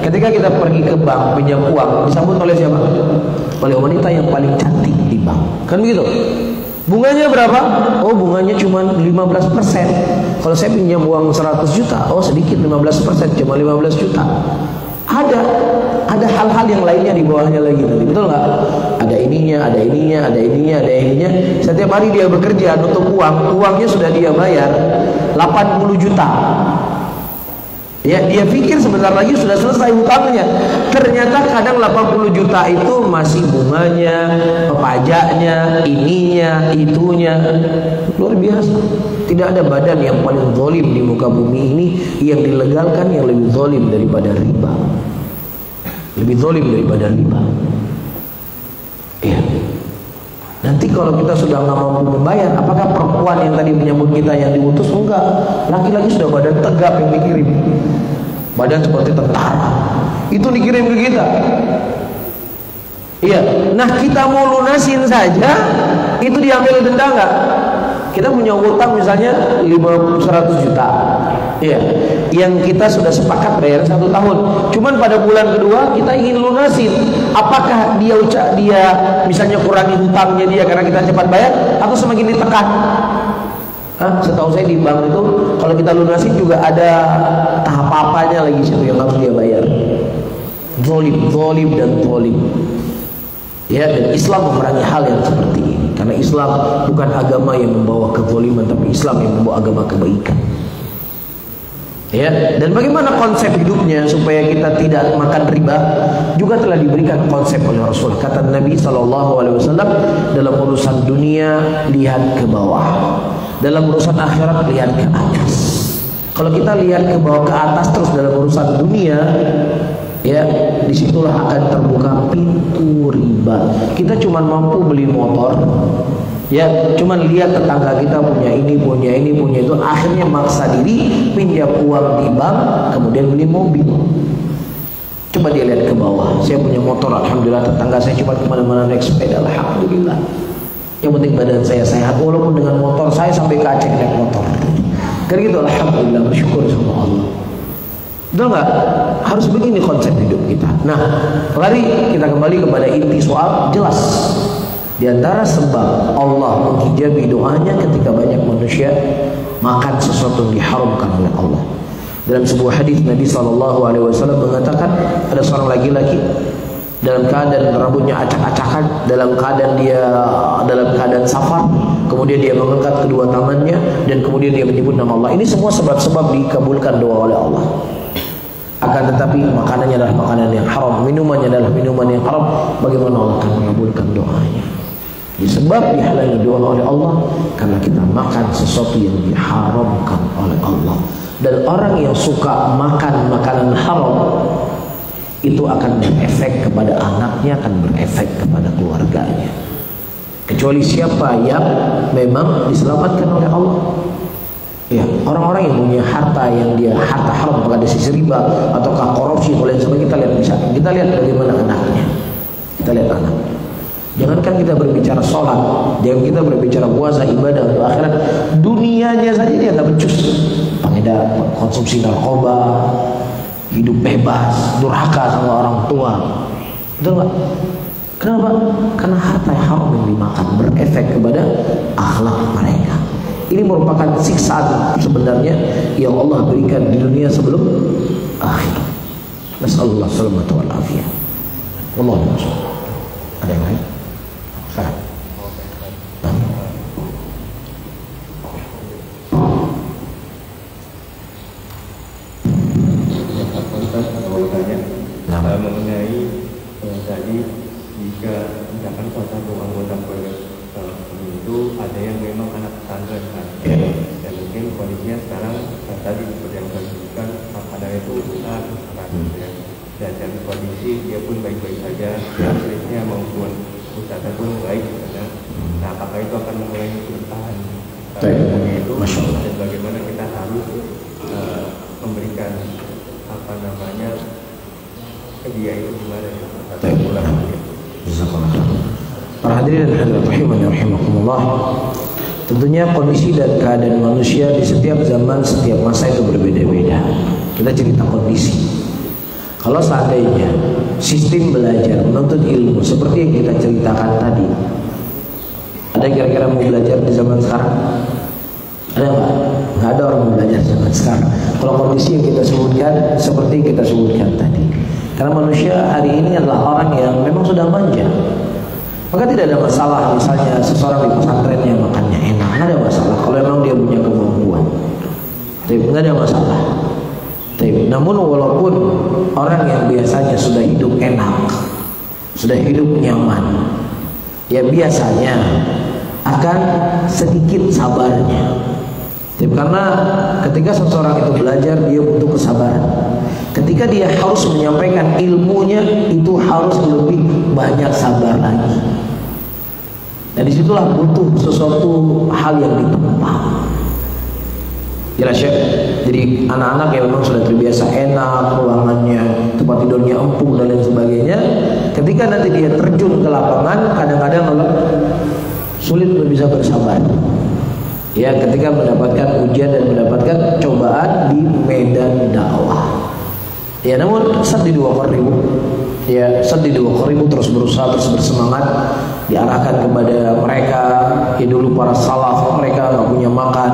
Ketika kita pergi ke bank pinjam uang, disambut oleh siapa? Oleh wanita yang paling cantik di bank. Kan begitu? Bunganya berapa? Oh, bunganya cuma 15%. Kalau saya pinjam uang 100 juta, oh sedikit 15%, cuma 15 juta. Ada hal-hal yang lainnya di bawahnya lagi nanti, betul nggak? Ada ininya, ada ininya, ada ininya, ada ininya. Setiap hari dia bekerja untuk uang, uangnya sudah dia bayar 80 juta. Ya, dia pikir sebentar lagi sudah selesai hutangnya. Ternyata kadang 80 juta itu masih bunganya, pajaknya, ininya, itunya. Luar biasa. Tidak ada badan yang paling zalim di muka bumi ini yang dilegalkan yang lebih zalim daripada riba. Lebih zalim daripada riba. Iya. Nanti kalau kita sudah nggak mampu membayar, apakah perempuan yang tadi menyambut kita yang diutus? Enggak. Laki-laki sudah badan tegap yang dikirim. Badan seperti tentara. Itu dikirim ke kita. Iya. Nah, kita mau lunasin saja, itu diambil denda nggak? Kita punya utang misalnya 100 juta, ya, yang kita sudah sepakat bayar 1 tahun. Cuman pada bulan kedua kita ingin lunasin. Apakah dia misalnya kurangi hutangnya dia karena kita cepat bayar, atau semakin ditekan? Setahu saya di bank itu kalau kita lunasin juga ada tahap apanya lagi yang harus dia bayar. Zolim dan zolim. Ya, dan Islam memerangi hal yang seperti ini. Karena Islam bukan agama yang membawa kezaliman, tapi Islam yang membawa agama kebaikan. Ya, dan bagaimana konsep hidupnya supaya kita tidak makan riba juga telah diberikan konsep oleh Rasul. Kata Nabi SAW, dalam urusan dunia lihat ke bawah, dalam urusan akhirat lihat ke atas. Kalau kita lihat ke bawah ke atas terus dalam urusan dunia, ya, disitulah akan terbuka pintu riba. Kita cuma mampu beli motor, ya, cuman lihat tetangga kita punya ini, punya itu, akhirnya maksa diri pinjam uang di bank, kemudian beli mobil. Coba dia lihat ke bawah. Saya punya motor, alhamdulillah. Tetangga saya cuma kemana-mana naik sepeda, alhamdulillah. Yang penting badan saya sehat, walaupun dengan motor saya sampai ke Aceh naik motor. Karena gitu, alhamdulillah, bersyukur sama Allah. Betul nggak? Harus begini konsep hidup kita. Nah, mari kita kembali kepada inti soal. Jelas di antara sebab Allah menghijabi doanya ketika banyak manusia makan sesuatu yang diharamkan oleh Allah. Dalam sebuah hadis Nabi SAW mengatakan ada seorang laki-laki dalam keadaan rambutnya acak-acakan, dalam keadaan safar, kemudian dia mengangkat kedua tangannya dan kemudian dia menyebut nama Allah. Ini semua sebab-sebab dikabulkan doa oleh Allah. Akan tetapi makanannya adalah makanan yang haram, minumannya adalah minuman yang haram. Bagaimana Allah akan mengabulkan doanya? Disebab dihalangi doa oleh Allah karena kita makan sesuatu yang diharamkan oleh Allah. Dan orang yang suka makan makanan haram itu akan berefek kepada anaknya, akan berefek kepada keluarganya. Kecuali siapa yang memang diselamatkan oleh Allah. Ya, orang-orang yang punya harta yang dia harta haram, apakah dari sisi riba ataukah korupsi oleh sebagainya, kita lihat bagaimana anaknya. Kita lihat anaknya. Jangankan kita berbicara sholat, jangan kita berbicara puasa, ibadah untuk akhirat, dunianya saja dia tak becus. Pengedar, konsumsi narkoba, hidup bebas, durhaka sama orang tua. Betul nggak? Kenapa? Karena harta yang haram yang dimakan berefek kepada akhlak mereka. Ini merupakan siksaan sebenarnya yang Allah berikan di dunia sebelum akhirat. Nasallallahu salamata wal afiyah. Wallahu a'lam. Ada yang lain? Silakan. Mengenai tadi jika misalkan salah satu anggota keluarga itu ada yang memang anak pesantren kan, dan mungkin kondisinya sekarang tadi seperti yang saya sebutkan ada itu besar kan, ya. Dan kondisi dia pun baik-baik saja, istrinya maupun ustazah pun baik saja. Nah, apakah itu akan mulai bertahan itu, dan bagaimana kita harus memberikan dia itu gimana ya? Para hadirin dan hadirat rahimani rahimakumullah. Tentunya kondisi dan keadaan manusia di setiap zaman, setiap masa itu berbeda-beda. Kita cerita kondisi. Kalau seandainya sistem belajar menuntut ilmu seperti yang kita ceritakan tadi, ada kira-kira mau belajar di zaman sekarang? Ada nggak? Nggak ada orang mau belajar zaman sekarang. Kalau kondisi yang kita sebutkan seperti yang kita sebutkan tadi. Karena manusia hari ini adalah orang yang memang sudah manja. Maka tidak ada masalah misalnya seseorang di pesantrennya makannya enak, nggak ada masalah kalau memang dia punya kemampuan. Tapi nggak ada masalah. Tapi, namun walaupun orang yang biasanya sudah hidup enak, sudah hidup nyaman, ya biasanya akan sedikit sabarnya. Tapi karena ketika seseorang itu belajar, dia butuh kesabaran. Ketika dia harus menyampaikan ilmunya, itu harus lebih banyak sabar lagi. Dan disitulah butuh sesuatu hal yang ditempa. Jelas ya. Jadi anak-anak yang memang sudah terbiasa enak, ruangannya, tempat tidurnya empuk dan lain sebagainya, ketika nanti dia terjun ke lapangan, kadang-kadang sulit untuk bisa bersabar. Ya, ketika mendapatkan ujian dan mendapatkan cobaan di medan dakwah. Ya, namun saddidu wa qarribu. Ya, saddidu wa qarribu, terus berusaha, terus bersemangat, diarahkan kepada mereka. Ya, dulu para salaf, mereka nggak punya makan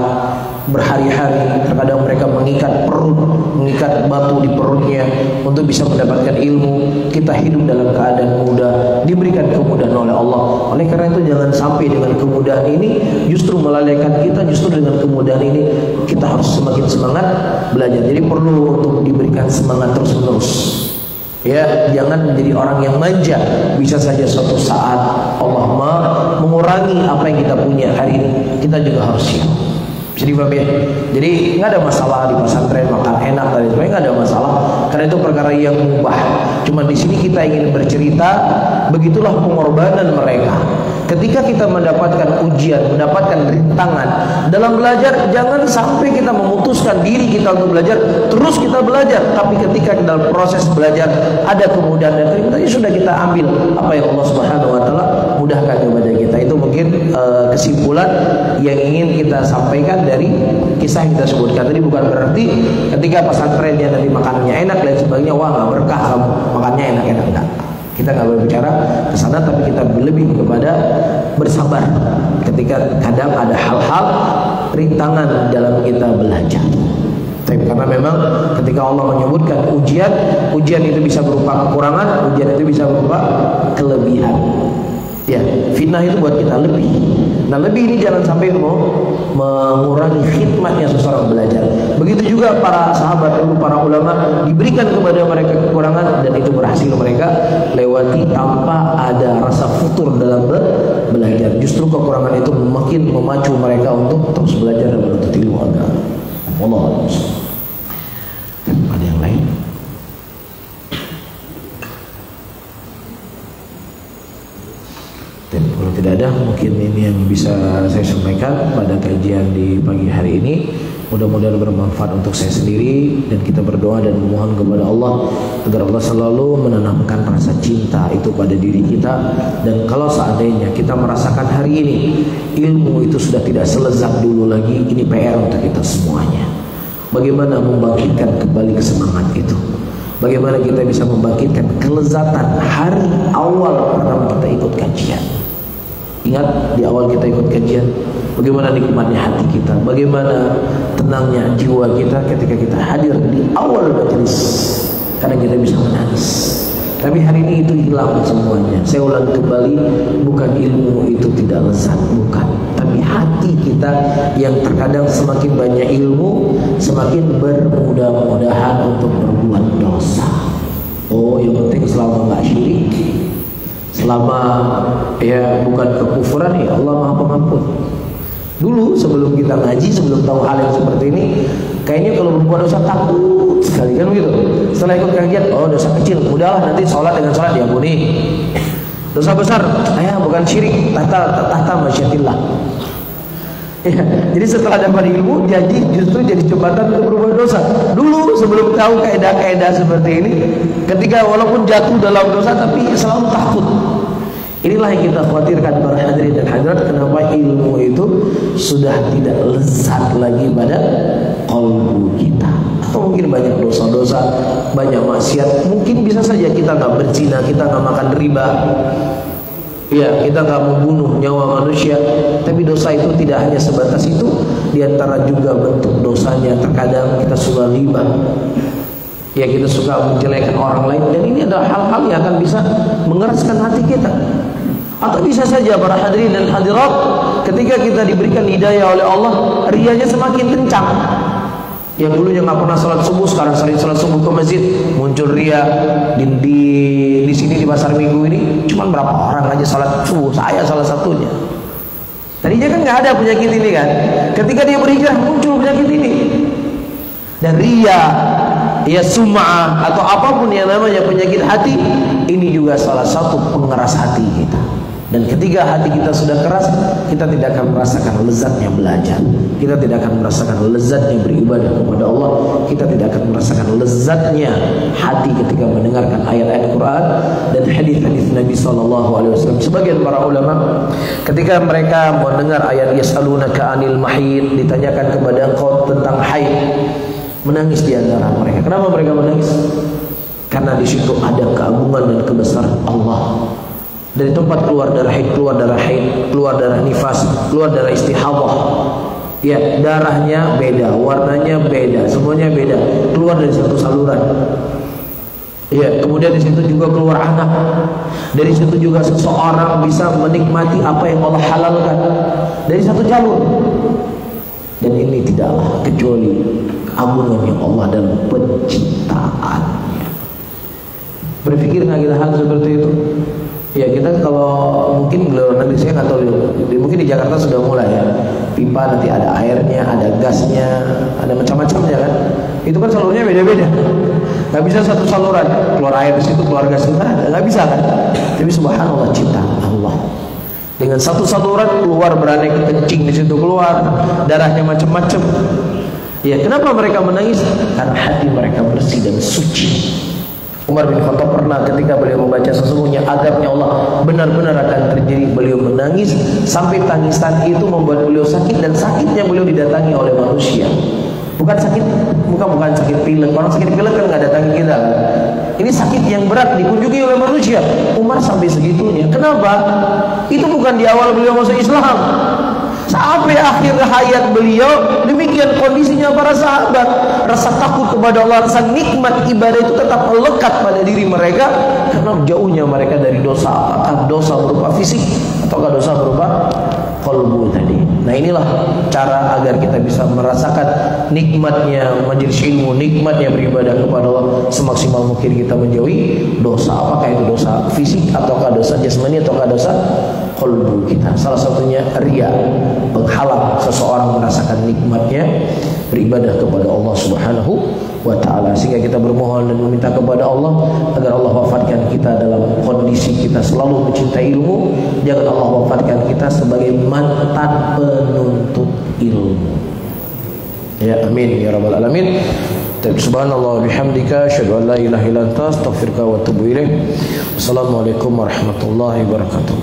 berhari-hari, terkadang mereka mengikat perut, mengikat batu di perutnya untuk bisa mendapatkan ilmu. Kita hidup dalam keadaan mudah, diberikan kemudahan oleh Allah. Oleh karena itu jangan sampai dengan kemudahan ini justru melalaikan kita. Justru dengan kemudahan ini kita harus semakin semangat belajar. Jadi perlu untuk diberikan semangat terus-menerus. Ya, jangan menjadi orang yang manja. Bisa saja suatu saat Allah mengurangi apa yang kita punya hari ini. Kita juga harus siap. Bisa dipahami ya? Jadi nggak ada masalah di pesantren makan enak dan sebagainya, nggak ada masalah karena itu perkara yang mubah. Cuma di sini kita ingin bercerita begitulah pengorbanan mereka. Ketika kita mendapatkan ujian, mendapatkan rintangan dalam belajar, jangan sampai kita memutuskan diri kita untuk belajar, terus kita belajar. Tapi ketika dalam proses belajar ada kemudahan dan kenikmatan, sudah kita ambil apa yang Allah Subhanahu Wa Taala mudahkan kepada kita. Itu mungkin kesimpulan yang ingin kita sampaikan dari kisah yang kita sebutkan tadi. Bukan berarti ketika pesantrennya nanti makanannya enak dan sebagainya, wah nggak berkah kamu makannya enak-enak, enggak. Kita nggak berbicara ke sana, tapi kita lebih kepada bersabar ketika kadang ada hal-hal rintangan dalam kita belajar. Tapi karena memang ketika Allah menyebutkan ujian itu bisa berupa kekurangan, ujian itu bisa berupa kelebihan. Ya, fitnah itu buat kita lebih. Nah, lebih ini jangan sampai mengurangi khidmatnya seseorang belajar. Begitu juga para sahabat dulu, para ulama, diberikan kepada mereka kekurangan dan itu berhasil mereka lewati tanpa ada rasa futur dalam belajar. Justru kekurangan itu makin memacu mereka untuk terus belajar dan menuntut ilmu agama. Wallahu a'lam. Ada yang lain? Kalau tidak ada, mungkin ini yang bisa saya sampaikan pada kajian di pagi hari ini. Mudah-mudahan bermanfaat untuk saya sendiri, dan kita berdoa dan memohon kepada Allah agar Allah selalu menanamkan rasa cinta itu pada diri kita. Dan kalau seandainya kita merasakan hari ini ilmu itu sudah tidak selezat dulu lagi, ini PR untuk kita semuanya. Bagaimana membangkitkan kembali kesemangat itu? Bagaimana kita bisa membangkitkan kelezatan hari awal pertama kita ikut kajian? Ingat di awal kita ikut kajian, bagaimana nikmatnya hati kita, bagaimana tenangnya jiwa kita ketika kita hadir di awal majelis. Karena kita bisa menangis. Tapi hari ini itu hilang semuanya. Saya ulang kembali, bukan ilmu itu tidak lezat, bukan. Tapi hati kita yang terkadang semakin banyak ilmu, semakin bermudah-mudahan untuk berbuat dosa. Oh, yang penting selama nggak syirik, selama ya bukan kekufuran, ya Allah Maha Pengampun. Dulu sebelum kita ngaji, sebelum tahu hal yang seperti ini, kayaknya kalau berbuat dosa takut sekali kan begitu. Setelah ikut kajian, oh dosa kecil, udahlah nanti sholat dengan sholat diampuni. Dosa besar, bukan syirik, tahta masyiatillah. Ya, jadi setelah dapat ilmu, justru jadi jembatan untuk berbuat dosa. Dulu sebelum tahu kaidah-kaidah seperti ini, ketika walaupun jatuh dalam dosa, tapi selalu takut. Inilah yang kita khawatirkan para hadirin dan hadirat. Kenapa ilmu itu sudah tidak lezat lagi pada qalbu kita? Atau mungkin banyak dosa-dosa, banyak maksiat. Mungkin bisa saja kita nggak berzina, kita nggak makan riba, ya, kita nggak membunuh nyawa manusia. Tapi dosa itu tidak hanya sebatas itu. Di antara juga bentuk dosanya, terkadang kita suka riba, ya, kita suka menjelekkan orang lain. Dan ini adalah hal-hal yang akan bisa mengeraskan hati kita. Atau bisa saja para hadirin dan hadirat, ketika kita diberikan hidayah oleh Allah, riyanya semakin kencang. Yang dulunya nggak pernah sholat subuh, sekarang sering sholat subuh ke masjid, muncul ria. Di sini di pasar Minggu ini cuma berapa orang aja sholat subuh, saya salah satunya. Tadinya kan nggak ada penyakit ini kan, ketika dia berhijrah muncul penyakit ini. Dan ria, ya, sum'ah atau apapun yang namanya penyakit hati, ini juga salah satu pengeras hati kita. Dan ketika hati kita sudah keras, kita tidak akan merasakan lezatnya belajar, kita tidak akan merasakan lezatnya beribadah kepada Allah, kita tidak akan merasakan lezatnya hati ketika mendengarkan ayat-ayat Quran dan hadis-hadis Nabi SAW. Sebagian para ulama ketika mereka mendengar ayat yas'alunaka 'anil mahid, ditanyakan kepada engkau tentang haid, menangis di antara mereka. Kenapa mereka menangis? Karena di situ ada keagungan dan kebesaran Allah. Dari tempat keluar darah haid, keluar darah nifas, keluar darah istihadah. Ya, darahnya beda, warnanya beda, semuanya beda. Keluar dari satu saluran. Ya, kemudian di situ juga keluar anak. Dari situ juga seseorang bisa menikmati apa yang Allah halalkan dari satu jalur. Dan ini tidaklah kecuali keagungan yang Allah dalam penciptaannya. Berpikir nggak kita hal seperti itu? Ya, kita kalau mungkin di luar negeri, saya nggak tahu, mungkin di Jakarta sudah mulai ya, pipa nanti ada airnya, ada gasnya, ada macam-macamnya kan. Itu kan salurnya beda-beda, nggak bisa satu saluran, keluar air di situ, keluar gas itu nggak bisa kan. Tapi subhanallah, ciptaan Allah dengan satu saluran keluar beraneka kencing, di situ keluar darahnya macam-macam. Ya, kenapa mereka menangis? Karena hati mereka bersih dan suci. Umar bin Khattab pernah ketika beliau membaca sesungguhnya azabnya Allah benar-benar akan terjadi, beliau menangis sampai tangisan itu membuat beliau sakit, dan sakitnya beliau didatangi oleh manusia. Bukan sakit pilek. Orang sakit pilek kan nggak datangi kita. Ini sakit yang berat dikunjungi oleh manusia. Umar sampai segitunya. Kenapa? Itu bukan di awal beliau masuk Islam. Sampai akhir hayat beliau demikian kondisinya para sahabat. Rasa takut kepada Allah, rasa nikmat ibadah itu tetap melekat pada diri mereka karena jauhnya mereka dari dosa. Apakah dosa berupa fisik ataukah dosa berupa qalbu tadi. Nah, inilah cara agar kita bisa merasakan nikmatnya majelis ilmu, nikmatnya beribadah kepada Allah semaksimal mungkin kita menjauhi dosa. Apakah itu dosa fisik ataukah dosa jasmani ataukah dosa qalbu kita. Salah satunya riya, menghalang seseorang merasakan nikmatnya beribadah kepada Allah Subhanahu wa ta'ala. Sehingga kita bermohon dan meminta kepada Allah agar Allah wafatkan kita dalam kondisi kita selalu mencintai ilmu. Jangan Allah wafatkan kita sebagai mantan penuntut ilmu. Ya, amin ya rabbal alamin. Subhanallah bihamdika asyhadu an la ilaha illa anta astaghfiruka wa atubu ilaik. Wassalamualaikum warahmatullahi wabarakatuh.